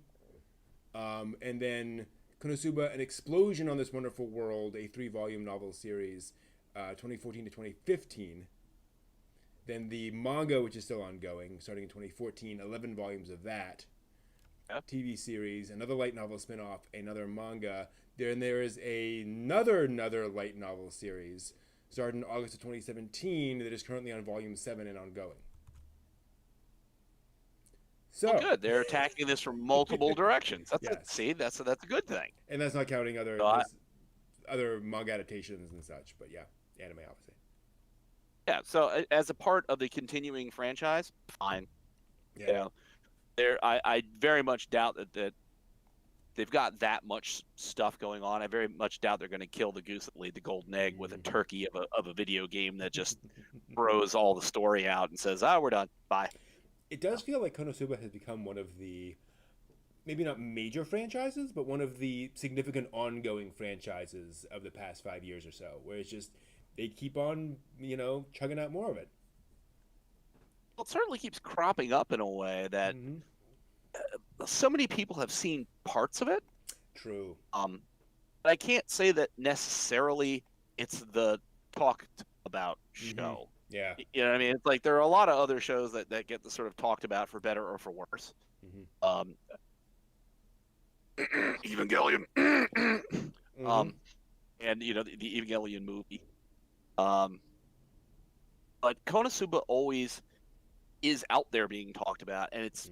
S1: And then Konosuba, An Explosion on This Wonderful World, a 3-volume novel series, 2014 to 2015. Then the manga, which is still ongoing, starting in 2014, 11 volumes of that. Yep. TV series, another light novel spinoff, another manga. There is another light novel series, started in August of 2017, that is currently on volume 7 and ongoing. So
S2: good. They're attacking this from multiple directions. That's a good thing.
S1: And that's not counting other manga adaptations and such. But yeah, anime obviously.
S2: Yeah. So as a part of the continuing franchise, fine.
S1: Yeah.
S2: I very much doubt that they've got that much stuff going on. I very much doubt they're going to kill the goose that laid the golden egg with a turkey of a video game that just throws all the story out and says, we're done. Bye.
S1: It does feel like Konosuba has become one of the, maybe not major franchises, but one of the significant ongoing franchises of the past 5 years or so, where it's just, they keep on, chugging out more of it.
S2: Well, it certainly keeps cropping up in a way that so many people have seen parts of it.
S1: True.
S2: But I can't say that necessarily it's the talked about show.
S1: Yeah.
S2: You know what I mean? It's like there are a lot of other shows that get the sort of talked about for better or for worse. Evangelion. And, the Evangelion movie. But Konosuba always is out there being talked about, and it's,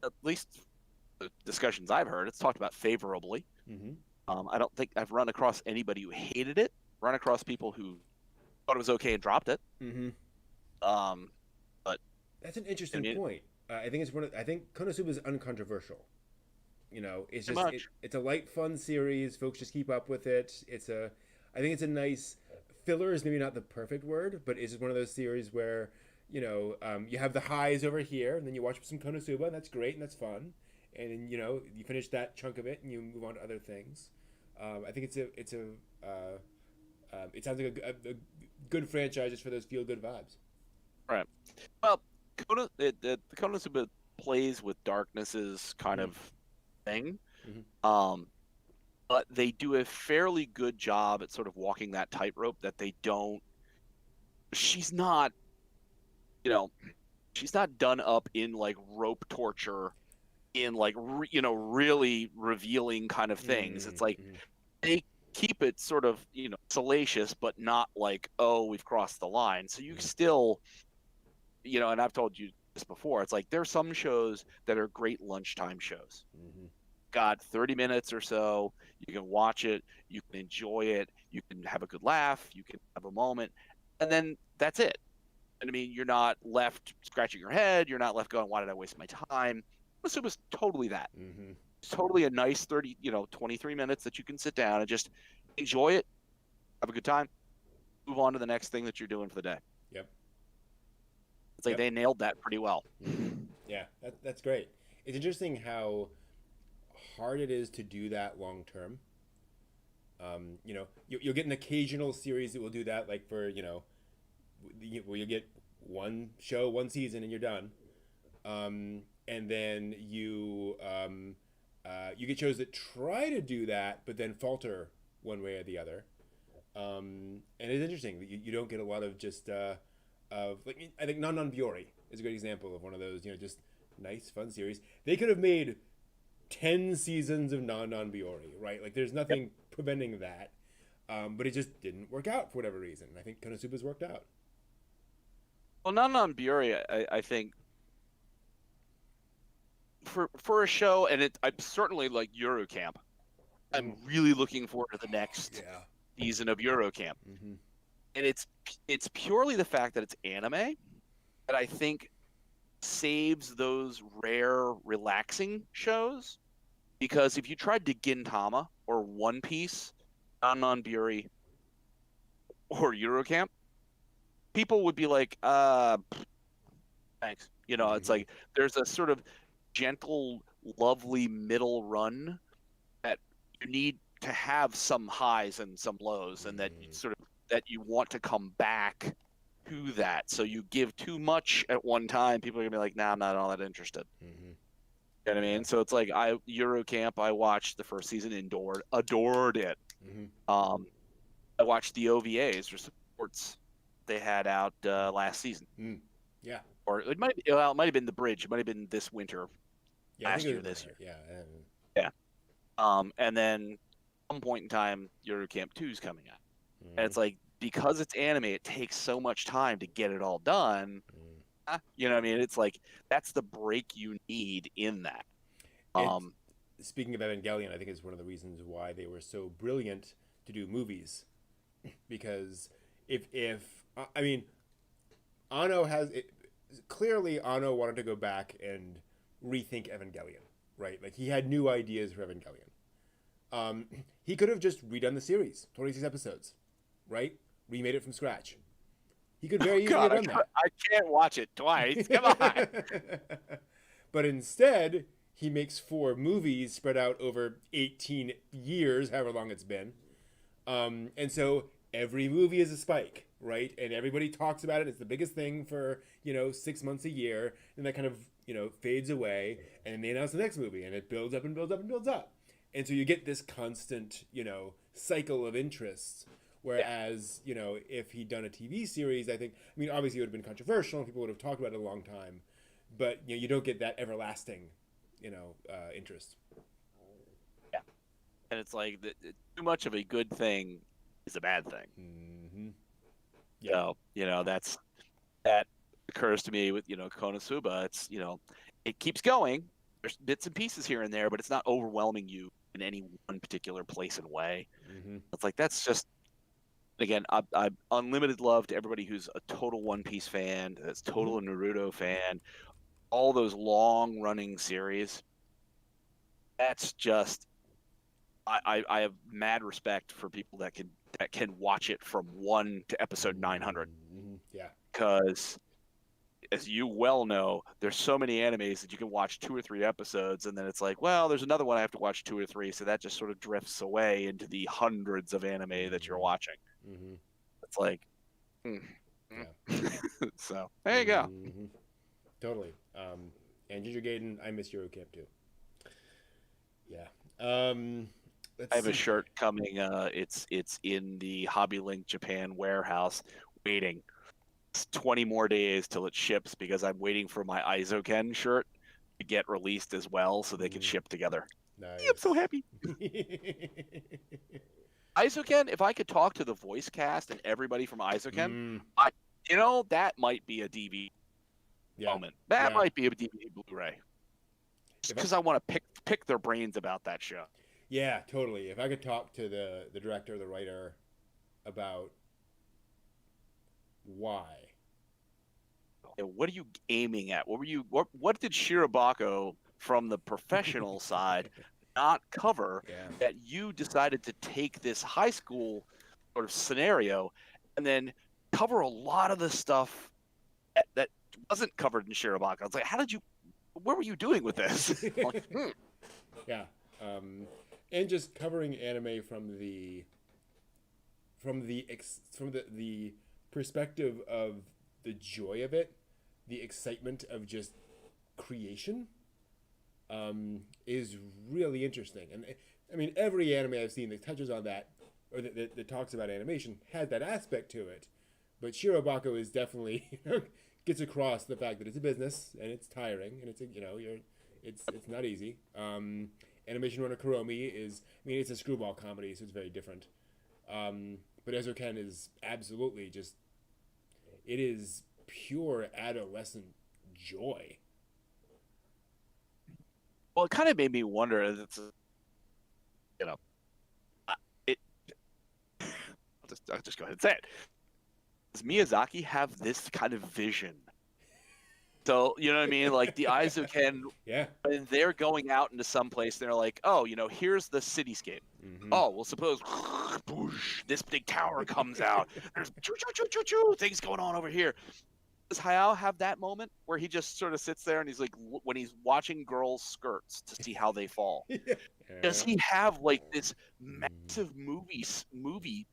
S2: at least the discussions I've heard, it's talked about favorably. I don't think I've run across anybody who hated it. Run across people who thought it was okay and dropped it.
S1: Mm-hmm.
S2: But
S1: That's an interesting point. I think it's I think Konosuba is uncontroversial. You know, it's just it's a light, fun series. Folks just keep up with it. I think it's a nice filler is maybe not the perfect word, but it's just one of those series where you have the highs over here, and then you watch some Konosuba, and that's great and that's fun, and then you finish that chunk of it and you move on to other things. I think it sounds like a good franchise just for those feel good vibes.
S2: Right. Well, the Konosuba plays with darknesses kind of thing. Mm-hmm. But they do a fairly good job at sort of walking that tightrope that they don't. She's not, she's not done up in like rope torture, in like really revealing kind of things. It's like they keep it sort of salacious, but not like, oh, we've crossed the line. So you still, and I've told you this before. It's like there's some shows that are great lunchtime shows. Mm-hmm. Got 30 minutes or so. You can watch it. You can enjoy it. You can have a good laugh. You can have a moment. And then that's it. And I mean, you're not left scratching your head. You're not left going, why did I waste my time? It was totally that. Mm-hmm. It's totally a nice 23 minutes that you can sit down and just enjoy it, have a good time, move on to the next thing that you're doing for the day.
S1: Yep.
S2: It's like they nailed that pretty well.
S1: Yeah, that's great. It's interesting how hard it is to do that long term. You'll get an occasional series that will do that, like for where you get one show, one season, and you're done. And then you get shows that try to do that, but then falter one way or the other. And it's interesting that you don't get a lot of just I think Non Biori is a great example of one of those just nice fun series. They could have made 10 seasons of Non Biori, right? Like there's nothing preventing that, but it just didn't work out for whatever reason. I think Konosuba's worked out.
S2: Well, Non Biori, I think for a show, and I'm certainly like Eurocamp. I'm really looking forward to the next season of Eurocamp. Mm-hmm. And it's purely the fact that it's anime that I think saves those rare relaxing shows, because if you tried to Gintama or One Piece, Non Biori, or Eurocamp, people would be like, thanks. It's like there's a sort of gentle, lovely middle run that you need to have some highs and some lows, and that that you want to come back to that. So you give too much at one time, people are gonna be like, nah, I'm not all that interested. Mm-hmm. You know what I mean? So it's like Eurocamp, I watched the first season, adored it. Mm-hmm. I watched the OVAs or supports they had out last season.
S1: Yeah.
S2: Or it might have been the bridge. It might have been this winter.
S1: Yeah,
S2: last year, this year.
S1: Yeah.
S2: Yeah. And then at some point in time, Eurocamp 2 is coming out. And it's like, because it's anime, it takes so much time to get it all done. You know what I mean? It's like, that's the break you need in that.
S1: Speaking of Evangelion, I think it's one of the reasons why they were so brilliant to do movies. Because Anno clearly Anno wanted to go back and rethink Evangelion, right? Like, he had new ideas for Evangelion. He could have just redone the series, 26 episodes, right? Remade it from scratch. He could very easily have done that.
S2: I can't watch it twice. Come on.
S1: But instead, he makes 4 movies spread out over 18 years, however long it's been. And so every movie is a spike, right? And everybody talks about it. It's the biggest thing for, 6 months a year. And that kind of, fades away. And they announce the next movie. And it builds up and builds up and builds up. And so you get this constant, cycle of interest. Whereas, if he'd done a TV series, obviously it would have been controversial and people would have talked about it a long time. But, you don't get that everlasting, interest.
S2: Yeah. And it's like, too much of a good thing is a bad thing.
S1: Mm-hmm.
S2: Yeah. So, that occurs to me with, Konosuba. It's, it keeps going. There's bits and pieces here and there, but it's not overwhelming you in any one particular place and way.
S1: Mm-hmm.
S2: It's like that's just again, I unlimited love to everybody who's a total One Piece fan, that's total Naruto fan, all those long running series. That's just I have mad respect for people that can watch it from 1 to episode 900.
S1: Mm-hmm. Yeah.
S2: Because as you well know, there's so many animes that you can watch 2 or 3 episodes, and then it's like, well, there's another one I have to watch 2 or 3, so that just sort of drifts away into the hundreds of anime that you're watching.
S1: Mm-hmm.
S2: It's like,
S1: Yeah.
S2: So there you go.
S1: Mm-hmm. Totally. And Ginger Gaiden, I miss Euro Camp too. Yeah.
S2: I have a shirt coming. It's in the Hobby Link Japan warehouse, waiting. It's 20 more days till it ships because I'm waiting for my Aizoken shirt to get released as well, so they can ship together.
S1: Nice.
S2: I'm so happy. Aizoken, if I could talk to the voice cast and everybody from Aizoken, that might be a DVD moment. That might be a DVD Blu-ray. Because I want to pick their brains about that show.
S1: Yeah, totally. If I could talk to the director, the writer, about why.
S2: What are you aiming at? What did Shirobako from the professional side not cover that you decided to take this high school sort of scenario and then cover a lot of the stuff that wasn't covered in Shirobako? It's like, what were you doing with this? Like,
S1: Yeah. And just covering anime from the perspective of the joy of it, the excitement of just creation, is really interesting. And I mean, every anime I've seen that touches on that or that talks about animation has that aspect to it. But Shirobako is definitely gets across the fact that it's a business and it's tiring and it's not easy. Animation Runner Kuromi it's a screwball comedy, so it's very different. But Ezoken is absolutely it is pure adolescent joy.
S2: Well, it kind of made me wonder. I'll just go ahead and say it. Does Miyazaki have this kind of vision? So, you know what I mean? Like the Aizoken, when they're going out into some place, they're like, oh, here's the cityscape. Mm-hmm. Oh, well, suppose this big tower comes out. There's things going on over here. Does Hayao have that moment where he just sort of sits there and he's like, when he's watching girls' skirts to see how they fall? Does he have like this massive movie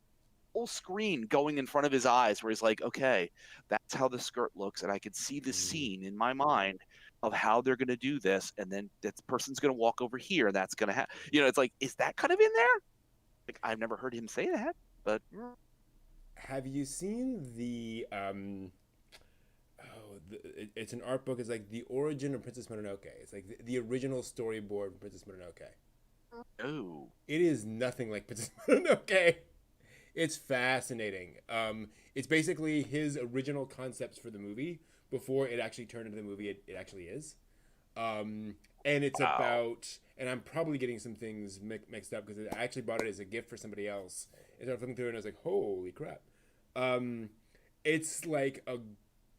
S2: full screen going in front of his eyes where he's like, okay, that's how the skirt looks, and I can see this scene in my mind of how they're going to do this, and then that person's going to walk over here, and that's going to happen. It's like, is that kind of in there? Like, I've never heard him say that, but
S1: have you seen the it's an art book. It's like the origin of Princess Mononoke. It's like the original storyboard of Princess Mononoke.
S2: Oh,
S1: it is nothing like Princess Mononoke. It's fascinating. It's basically his original concepts for the movie before it actually turned into the movie it actually is. And it's about, and I'm probably getting some things mixed up because I actually bought it as a gift for somebody else. And I was looking through it and I was like, holy crap. It's like a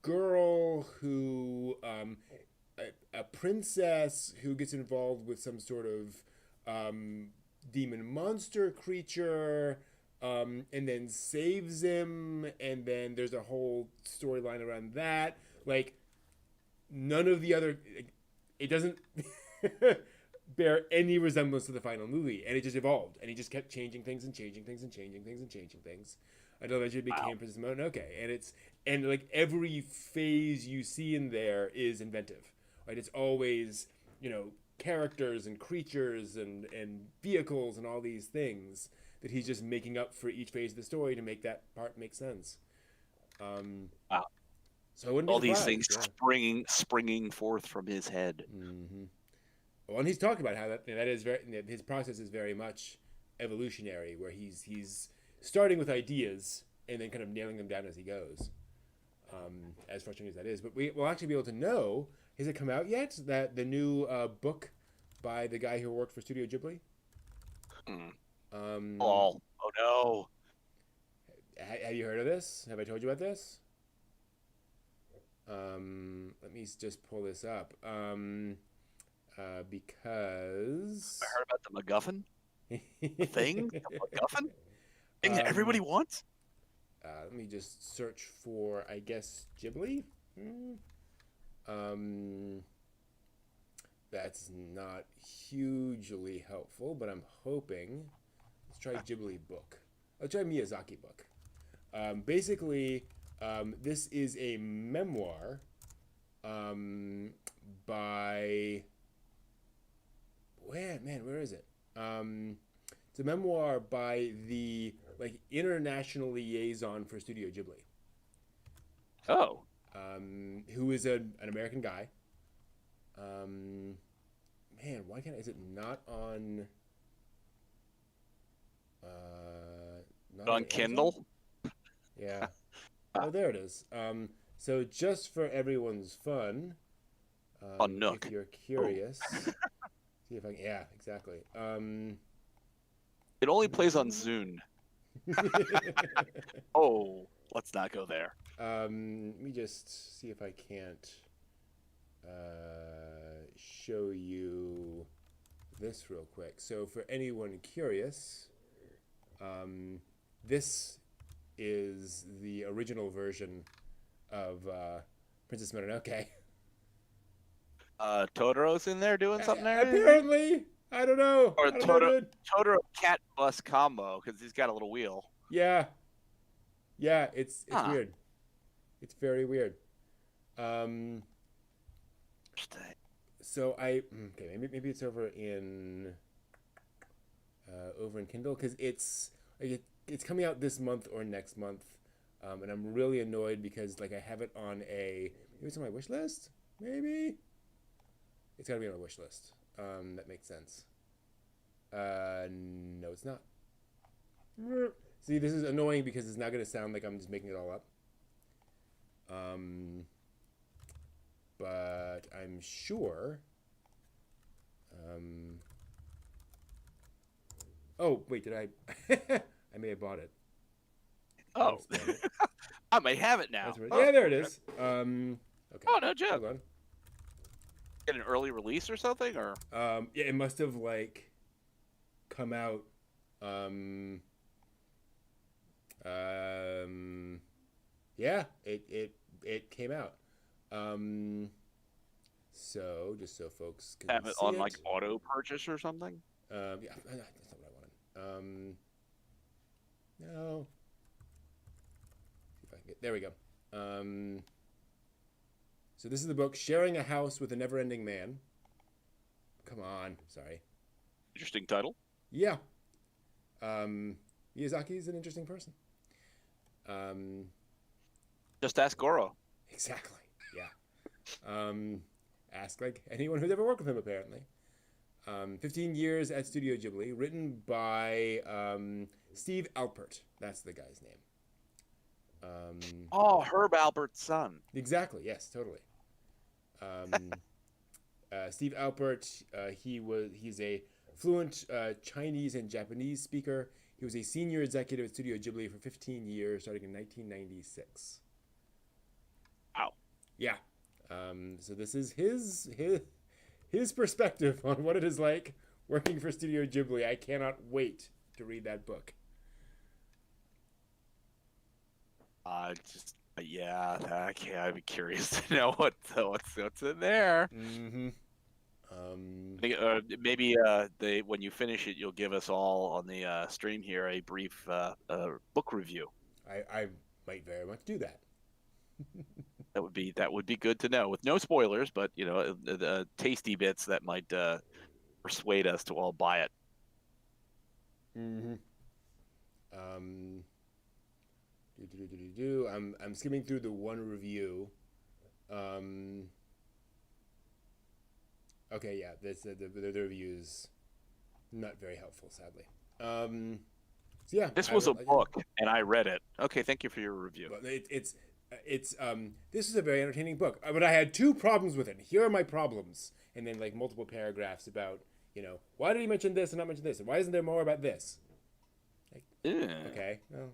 S1: girl who, a princess who gets involved with some sort of demon monster creature, and then saves him, and then there's a whole storyline around that. Like, none of the other... It doesn't bear any resemblance to the final movie, and it just evolved, and he just kept changing things and changing things and changing things and changing things until eventually it became Princess Mononoke. And like every phase you see in there is inventive, right? It's always, characters and creatures and vehicles and all these things that he's just making up for each phase of the story to make that part make sense.
S2: Wow.
S1: So I wouldn't
S2: all these things springing forth from his head.
S1: Mm-hmm. Well, and he's talked about how that is his process is very much evolutionary, where he's starting with ideas and then kind of nailing them down as he goes. As frustrating as that is, but we'll actually be able to know. Has it come out yet? That the new book by the guy who worked for Studio Ghibli?
S2: Hmm.
S1: Um,
S2: Oh no.
S1: have you heard of this? Have I told you about this? Let me just pull this up.
S2: I
S1: Because
S2: heard about the MacGuffin thing. The MacGuffin thing that
S1: um,
S2: everybody wants.
S1: let me just search for, I guess, Ghibli. Um, that's not hugely helpful, but I'm hoping. Let's try Ghibli book. Let's try Miyazaki book. Basically, this is a memoir by where is it? It's a memoir by the international liaison for Studio Ghibli,
S2: Oh.
S1: who is an American guy. Um, why can't is it not on? Not
S2: On
S1: on Amazon?
S2: Kindle?
S1: Yeah. Oh, there it is. So just for everyone's fun,
S2: On
S1: if
S2: Nook.
S1: you're
S2: Oh.
S1: curious, see if I can. Yeah, exactly.
S2: It only plays on Zune. Oh, let's not go there.
S1: Let me just see if I can't show you this real quick. So for anyone curious, this is the original version of Princess Mononoke.
S2: Totoro's in there doing something there?
S1: Apparently, I don't know.
S2: Or
S1: I don't know, dude.
S2: Totoro cat bus combo, because he's got a little wheel.
S1: Yeah, yeah. It's
S2: Huh.
S1: weird. It's very weird. Um, so maybe it's over in Kindle because it's coming out this month or next month, and I'm really annoyed because I have it on maybe it's on my wish list. Maybe it's gotta be on my wish list. That makes sense. No, it's not. See, this is annoying because it's not gonna sound like I'm just making it all up. But I'm sure. Oh wait, did I? I may have bought it.
S2: Oh, I may have it now.
S1: Right. Yeah, there it is. Okay.
S2: Oh, no joke.
S1: Hold on.
S2: Get an early release or something, or
S1: yeah, it must have come out. Yeah, it came out. So just so folks can
S2: have it
S1: see
S2: on
S1: it.
S2: auto purchase or something.
S1: Yeah, that's not what I wanted. No. See if I can get. There we go. So this is the book Sharing a House with a Never-Ending Man. Come on, sorry.
S2: Interesting title.
S1: Yeah. Miyazaki is an interesting person.
S2: Just ask Goro.
S1: Exactly. Yeah. Ask anyone who's ever worked with him, apparently. 15 years at Studio Ghibli, written by Steve Alpert. That's the guy's name.
S2: Herb Alpert's son.
S1: Exactly. Yes, totally. Steve Alpert. He's a fluent Chinese and Japanese speaker. He was a senior executive at Studio Ghibli for 15 years, starting in 1996.
S2: Wow.
S1: Yeah. So this is his perspective on what it is like working for Studio Ghibli. I cannot wait to read that book.
S2: I'd be curious to know what's in there.
S1: Mm-hmm.
S2: Maybe when you finish it, you'll give us all on the stream here a brief book review.
S1: I might very much do that.
S2: That would be good to know, with no spoilers, but the tasty bits that might persuade us to all buy it.
S1: Mm-hmm. I'm skimming through the one review. Okay, yeah, the review's not very helpful, sadly. So yeah,
S2: this was a book, and I read it. Okay, thank you for your review.
S1: Well, this is a very entertaining book, but I had two problems with it. Here are my problems, and then multiple paragraphs about why did he mention this and not mention this? And why isn't there more about this? Like, okay. Well,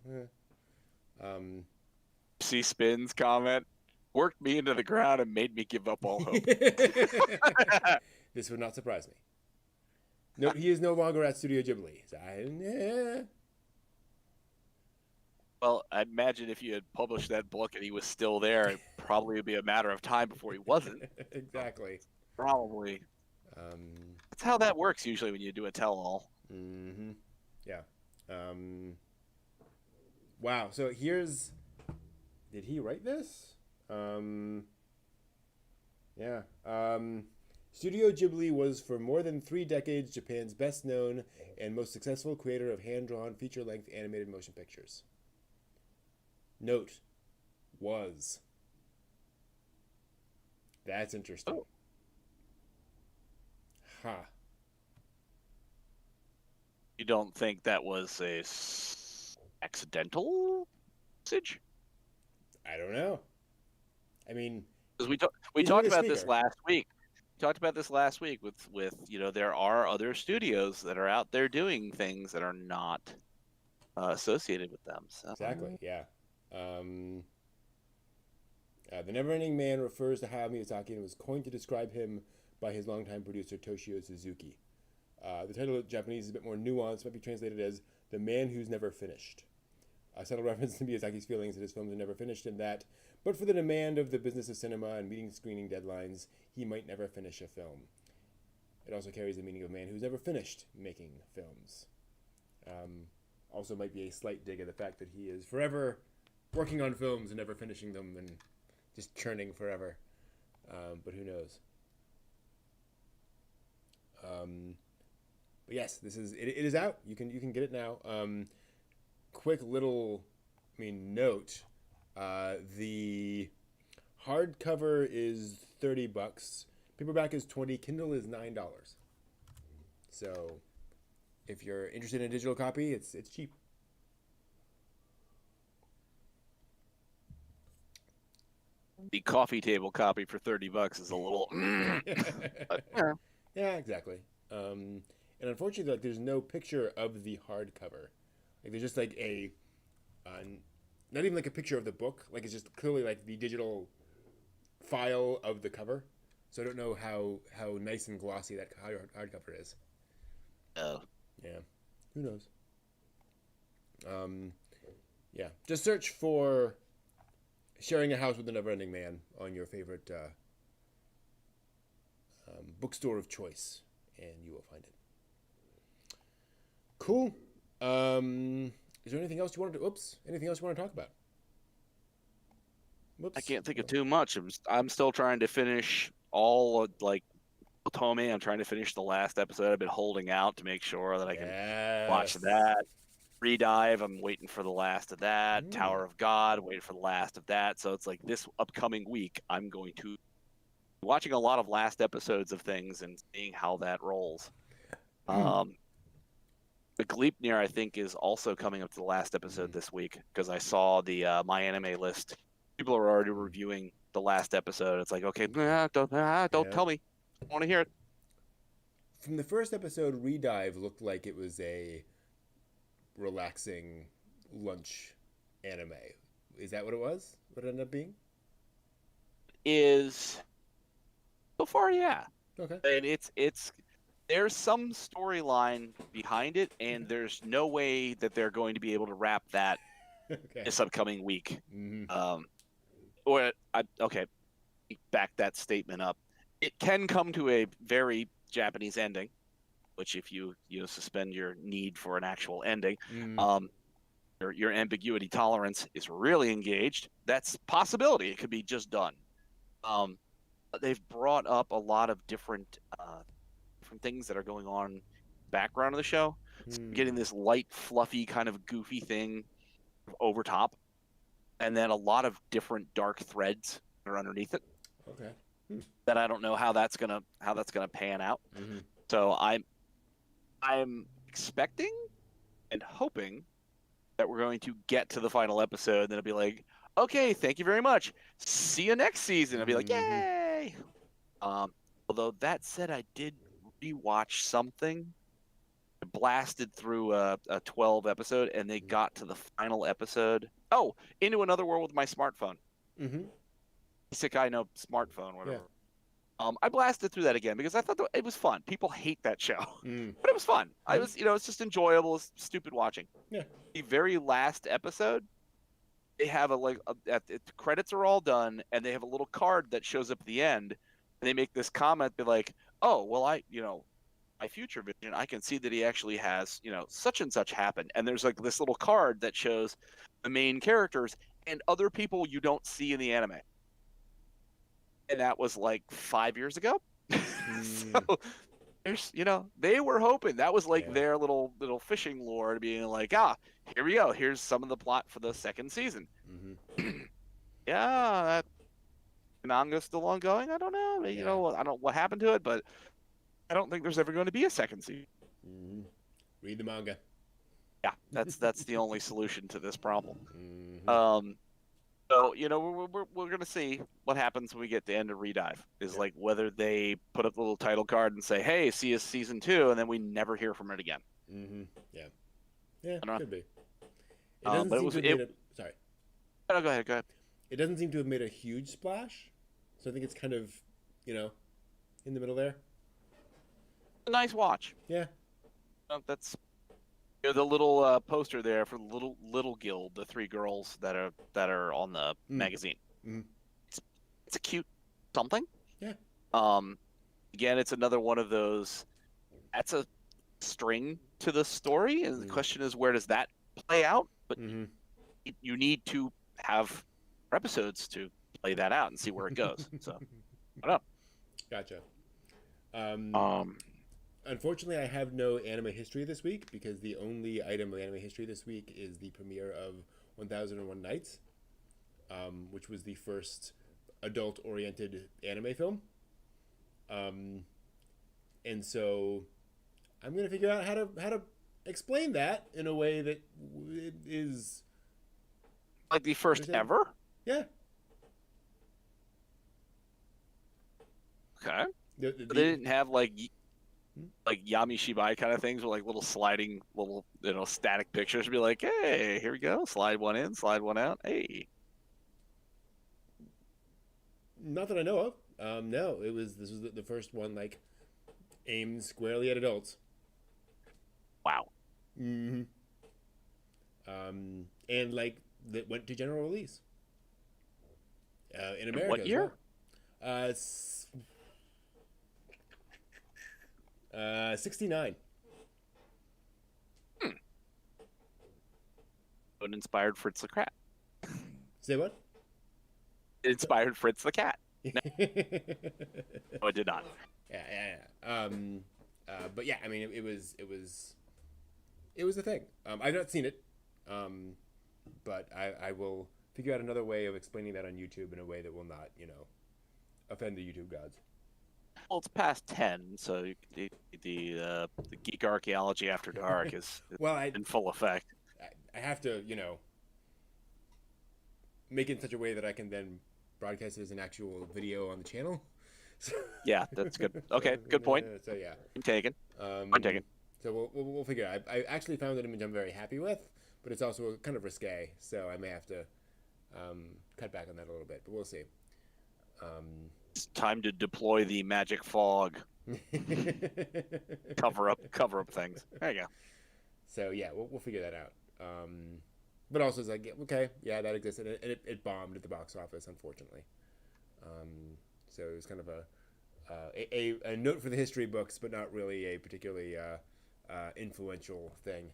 S2: See Spin's comment worked me into the ground and made me give up all hope.
S1: This would not surprise me. No, he is no longer at Studio Ghibli. So
S2: Well, I imagine if you had published that book and he was still there, it probably would be a matter of time before he wasn't.
S1: Exactly.
S2: Probably. That's how that works usually when you do a tell-all.
S1: Mm-hmm. Yeah. Wow. So here's... Did he write this? Yeah. Studio Ghibli was for more than 3 decades Japan's best known and most successful creator of hand-drawn feature-length animated motion pictures. Note, was. That's interesting.
S2: Oh.
S1: Huh.
S2: You don't think that was a accidental message?
S1: I don't know. I mean,
S2: because we talked about this last week. Talked about this last week with there are other studios that are out there doing things that are not associated with them. So.
S1: Exactly. Yeah. The Never-Ending Man refers to Hayao Miyazaki and was coined to describe him by his longtime producer Toshio Suzuki. The title in Japanese is a bit more nuanced, might be translated as The Man Who's Never Finished. A subtle reference to Miyazaki's feelings that his films are never finished and that, but for the demand of the business of cinema and meeting screening deadlines, he might never finish a film. It also carries the meaning of a man who's never finished making films. Also might be a slight dig at the fact that he is forever working on films and never finishing them and just churning forever. But who knows? But yes, it is out. You can get it now. Quick little, note. The hardcover is $30. Paperback is $20. Kindle is $9. So, if you're interested in a digital copy, it's cheap.
S2: The coffee table copy for $30 is a little.
S1: Yeah, exactly. And unfortunately, there's no picture of the hardcover. There's just a, not even a picture of the book. It's just clearly the digital file of the cover. So I don't know how nice and glossy that hardcover is.
S2: Oh.
S1: Yeah. Who knows? Yeah. Just search for Sharing a House with the Never-Ending Man on your favorite bookstore of choice, and you will find it. Cool. Is there anything else you want to talk about? Whoops.
S2: I can't think of too much. I'm still trying to finish all Otome. I'm trying to finish the last episode. I've been holding out to make sure that I can watch that. Redive, I'm waiting for the last of that. Tower of God, waiting for the last of that. So it's this upcoming week, I'm going to be watching a lot of last episodes of things and seeing how that rolls. The Gleipnir, I think, is also coming up to the last episode this week because I saw the My Anime list. People are already reviewing the last episode. It's okay, don't tell me. I want to hear it.
S1: From the first episode, Redive looked like it was a relaxing lunch anime. Is that what it was? What it ended up being?
S2: Is so far, yeah.
S1: Okay.
S2: And it's there's some storyline behind it, and there's no way that they're going to be able to wrap that this upcoming week.
S1: Mm-hmm.
S2: Back that statement up. It can come to a very Japanese ending, which if you suspend your need for an actual ending, your ambiguity tolerance is really engaged. That's a possibility. It could be just done. They've brought up a lot of different things that are going on in the background of the show. So getting this light, fluffy, kind of goofy thing over top, and then a lot of different dark threads that are underneath it.
S1: Okay.
S2: That I don't know how that's gonna pan out.
S1: Mm-hmm.
S2: So I'm expecting and hoping that we're going to get to the final episode, and then it'll be okay, thank you very much. See you next season. I'll be yay! Although that said, I did rewatch something. I blasted through a 12 episode, and they got to the final episode. Oh, Into Another World with my smartphone. Isekai no smartphone, whatever. Yeah. I blasted through that again because I thought it was fun. People hate that show, but it was fun. I was, it's just enjoyable. It's stupid watching. Yeah. The very last episode, they have the credits are all done, and they have a little card that shows up at the end, and they make this comment, be like, "Oh, well, my future vision, I can see that he actually has, such and such happened." And there's like this little card that shows the main characters and other people you don't see in the anime. And that was like 5 years ago. So there's, they were hoping that was like their little fishing lure, being like, here we go. Here's some of the plot for the second season. Yeah, that manga's still ongoing. I don't know. I don't know what happened to it, but I don't think there's ever going to be a second season.
S1: Read the manga.
S2: Yeah, that's the only solution to this problem. So, we're going to see what happens when we get to end of Redive. Is like whether they put up the little title card and say, "Hey, see us season 2," and then we never hear from it again.
S1: Yeah, could be. It doesn't seem to have made sorry.
S2: No, go ahead.
S1: It doesn't seem to have made a huge splash, so I think it's kind of, in the middle there.
S2: A nice watch.
S1: Yeah.
S2: That's the little poster there for the little guild, the 3 girls that are on the magazine. It's a cute something.
S1: Yeah.
S2: Again, it's another one of those. That's a string to the story, and the question is, where does that play out? But you need to have episodes to play that out and see where it goes. So, I don't know.
S1: Gotcha. Unfortunately, I have no anime history this week because the only item of anime history this week is the premiere of 1001 Nights, which was the first adult-oriented anime film. And so I'm going to figure out how to explain that in a way that is
S2: like the first ever.
S1: Yeah.
S2: Okay. They didn't have like Yami Shibai kind of things with like little sliding static pictures. Be like, hey, here we go. Slide one in, slide one out. Hey.
S1: Not that I know of. No, this was the first one like aimed squarely at adults.
S2: Wow.
S1: And like that went to general release. In America.
S2: What year?
S1: As well. 69.
S2: It inspired Fritz the Cat.
S1: Say what?
S2: It inspired Fritz the Cat. No, it did not.
S1: Yeah. But yeah, I mean, it was a thing. I've not seen it, but I will figure out another way of explaining that on YouTube in a way that will not, offend the YouTube gods.
S2: Well, it's past 10, so the Geek Archaeology After Dark is in full effect.
S1: I have to, make it in such a way that I can then broadcast it as an actual video on the channel.
S2: Yeah, that's good. Okay, good point.
S1: So yeah,
S2: I'm taken. I'm taken.
S1: So we'll figure it out. I actually found an image I'm very happy with, but it's also kind of risque, so I may have to cut back on that a little bit, but we'll see.
S2: It's time to deploy the magic fog. cover up things. There you go.
S1: So yeah, we'll figure that out. But also it's like, okay, yeah, that existed, and it bombed at the box office, unfortunately. So it was kind of a note for the history books, but not really a particularly influential thing.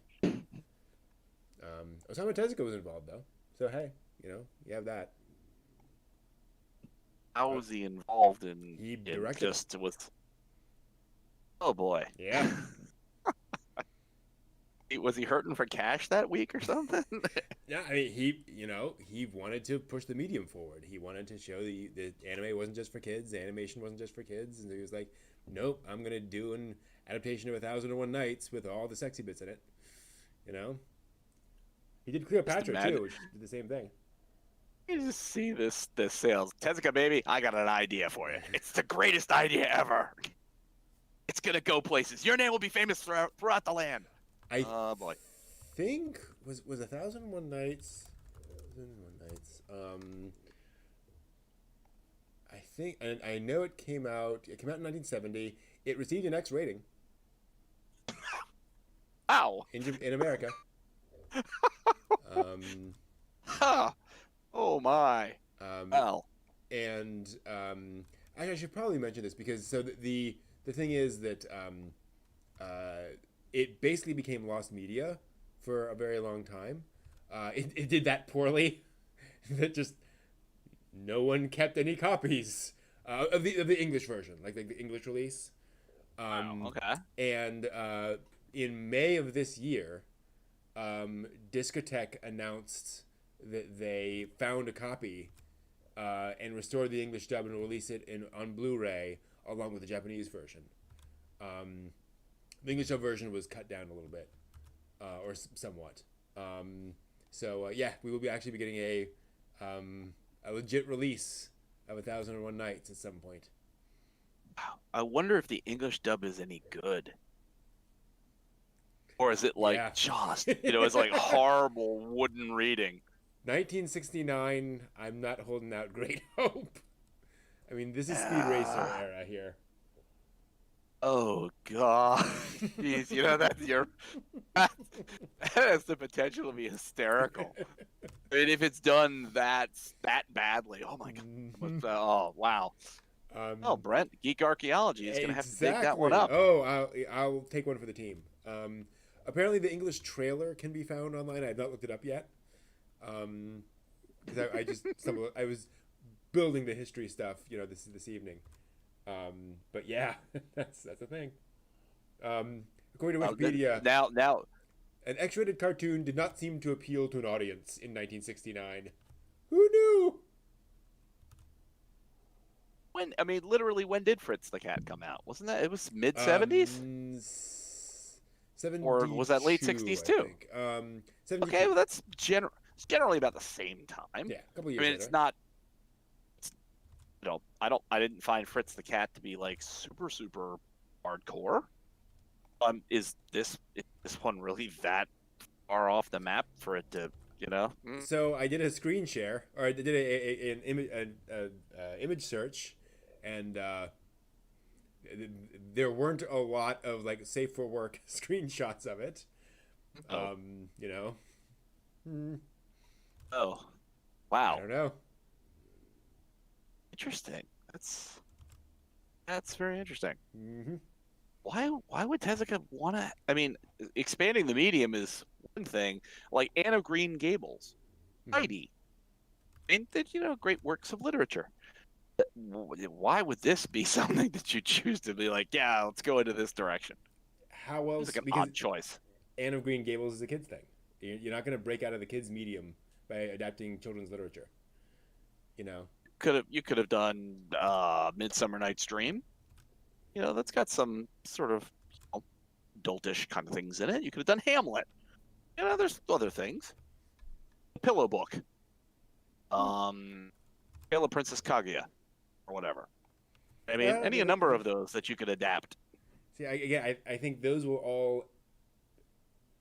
S1: Osamu Tezuka was involved though, so hey, you have that.
S2: How was he involved in?
S1: He directed
S2: just with. Oh boy.
S1: Yeah.
S2: Was he hurting for cash that week or something?
S1: Yeah, I mean, he wanted to push the medium forward. He wanted to show the anime wasn't just for kids, the animation wasn't just for kids, and he was like, nope, I'm gonna do an adaptation of 1001 Nights with all the sexy bits in it. He did Cleopatra too, which did the same thing.
S2: You just see this sales. Tezuka, baby, I got an idea for you. It's the greatest idea ever. It's gonna go places. Your name will be famous throughout the land.
S1: I
S2: Oh boy.
S1: think was 1001 Nights. 1001 Nights. I think, and I know it came out. It came out in 1970. It received an X rating.
S2: Ow.
S1: In America.
S2: Huh. Oh my. Well.
S1: And I should probably mention this because the thing is that it basically became lost media for a very long time. It did that poorly. That just no one kept any copies of the English version, like the English release.
S2: Okay.
S1: And in May of this year, Discotek announced that they found a copy and restored the English dub and release it on Blu-ray along with the Japanese version. The English dub version was cut down a little bit, or somewhat. So we will actually be getting a legit release of 1001 Nights at some point.
S2: Wow. I wonder if the English dub is any good. Or is it like just, it's like horrible wooden reading.
S1: 1969, I'm not holding out great hope. I mean, this is Speed Racer era here.
S2: Oh God, jeez, that has the potential to be hysterical. I mean, if it's done that badly, oh my God, oh wow. Brent, Geek Archaeology is gonna have to dig that one up.
S1: Oh, I'll take one for the team. Apparently, the English trailer can be found online. I have not looked it up yet. Because I just I was building the history stuff, this evening. But yeah, that's the thing. According to Wikipedia,
S2: now,
S1: an X-rated cartoon did not seem to appeal to an audience in 1969. Who knew?
S2: Literally, when did Fritz the Cat come out? Wasn't that it was mid 70s? Or was that late 60s too?
S1: 72.
S2: Okay, well that's generally about the same time.
S1: Yeah, a couple years.
S2: It's not. I didn't find Fritz the Cat to be like super hardcore. Is this one really that far off the map for it to,
S1: So I did a screen share, or I did an image search, and there weren't a lot of like safe for work screenshots of it.
S2: Oh.
S1: Oh,
S2: wow.
S1: I don't know.
S2: Interesting. That's very interesting.
S1: Mm-hmm.
S2: Why would Tezuka want to? Expanding the medium is one thing. Like Anne of Green Gables, Heidi, great works of literature. Why would this be something that you choose to be like, yeah, let's go into this direction?
S1: How else?
S2: It's like an odd choice.
S1: Anne of Green Gables is a kid's thing. You're not going to break out of the kids' medium by adapting children's literature.
S2: You could have done Midsummer Night's Dream. That's got some sort of adultish kind of things in it. You could have done Hamlet. There's other things. The Pillow Book. Tale of Princess Kaguya, or whatever. A number of those that you could adapt.
S1: See, I think those will all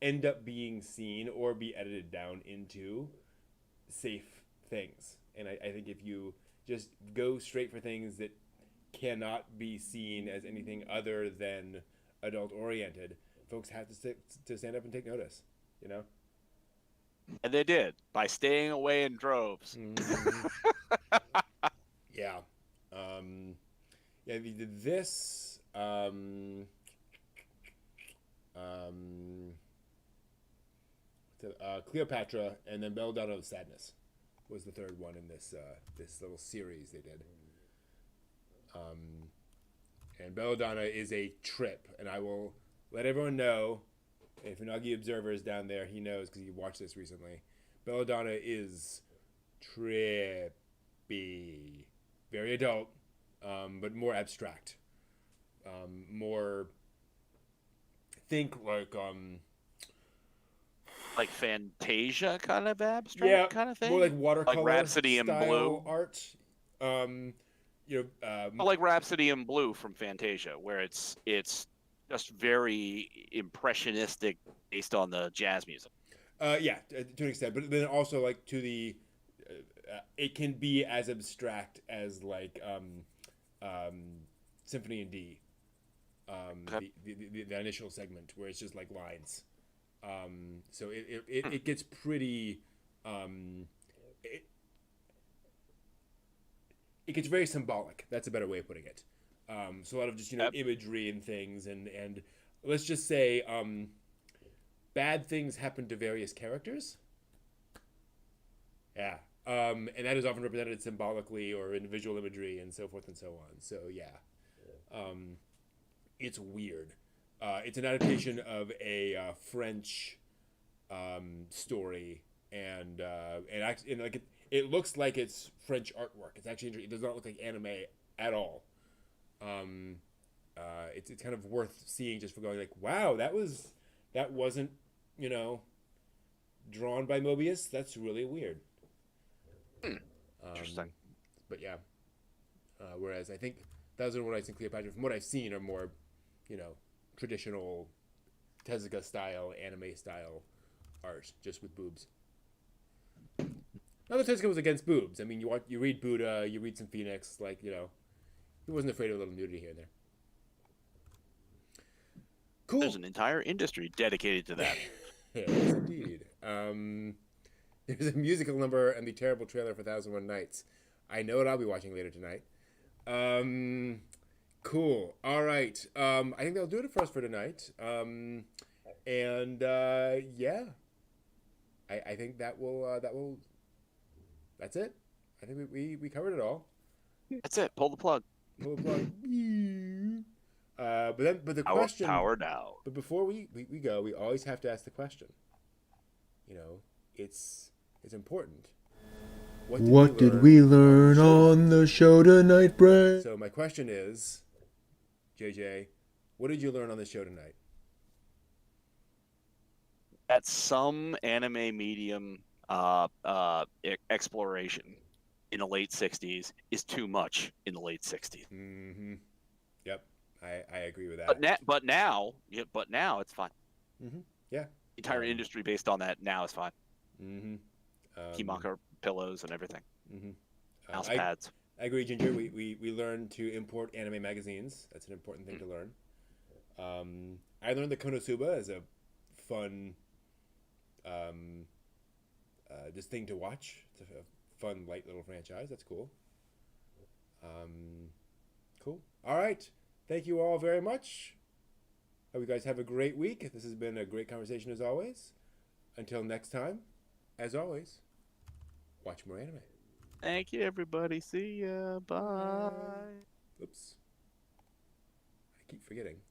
S1: end up being seen or be edited down into safe things. And I think if you just go straight for things that cannot be seen as anything other than adult-oriented, folks have to stand up and take notice,
S2: And they did, by staying away in droves.
S1: Mm-hmm. Yeah. This... Cleopatra, and then Belladonna of Sadness was the third one in this little series they did. And Belladonna is a trip, and I will let everyone know, if Unagi Observer is down there, he knows because he watched this recently. Belladonna is trippy, very adult, but more abstract, more think
S2: like Fantasia kind of abstract kind of thing?
S1: More like watercolor
S2: like Rhapsody in
S1: style
S2: Blue
S1: art.
S2: like Rhapsody in Blue from Fantasia, where it's just very impressionistic based on the jazz music.
S1: Yeah, to an extent, but then also like to the, it can be as abstract as like Symphony in D,
S2: Okay.
S1: the initial segment where it's just like lines. So it gets pretty. It, it gets very symbolic. That's a better way of putting it. So a lot of just
S2: Yep.
S1: imagery and things, and let's just say bad things happen to various characters. Yeah. And that is often represented symbolically or in visual imagery and so forth and so on. So yeah, it's weird. It's an adaptation of a French story, and like it looks like it's French artwork. It's actually it does not look like anime at all. Um, it's kind of worth seeing just for going like, wow, that wasn't you know drawn by Mobius. That's really weird.
S2: Interesting.
S1: But yeah, whereas I think Thousand One Nights and Cleopatra, from what I've seen, are more, traditional Tezuka style, anime style art, just with boobs. Not that Tezuka was against boobs. I mean, you read Buddha, you read some Phoenix, like he wasn't afraid of a little nudity here and there. Cool.
S2: There's an entire industry dedicated to that.
S1: Yes, indeed. There's a musical number and the terrible trailer for Thousand One Nights. I know what I'll be watching later tonight. Cool. All right. I think that'll do it for us for tonight. Yeah, I think that's it. I think we covered it all.
S2: That's it. Pull the plug.
S1: Pull the plug. But the question.
S2: Power now.
S1: But before we go, we always have to ask the question. It's important. What did we learn on the show tonight, Brett? So my question is, JJ, what did you learn on the show tonight?
S2: That some anime medium exploration in the late 60s is too much in the late 60s.
S1: Mm-hmm. Yep, I agree with that.
S2: But now it's fine.
S1: Mm-hmm. Yeah.
S2: Entire industry based on that now is fine.
S1: Mm-hmm.
S2: Kimaka pillows and everything.
S1: Mm-hmm.
S2: Mouse pads.
S1: I agree, Ginger. We learned to import anime magazines. That's an important thing to learn. I learned that Konosuba is a fun just thing to watch. It's a fun, light little franchise. That's cool. Cool. All right. Thank you all very much. Hope you guys have a great week. This has been a great conversation as always. Until next time, as always, watch more anime.
S2: Thank you, everybody. See ya. Bye.
S1: Oops. I keep forgetting.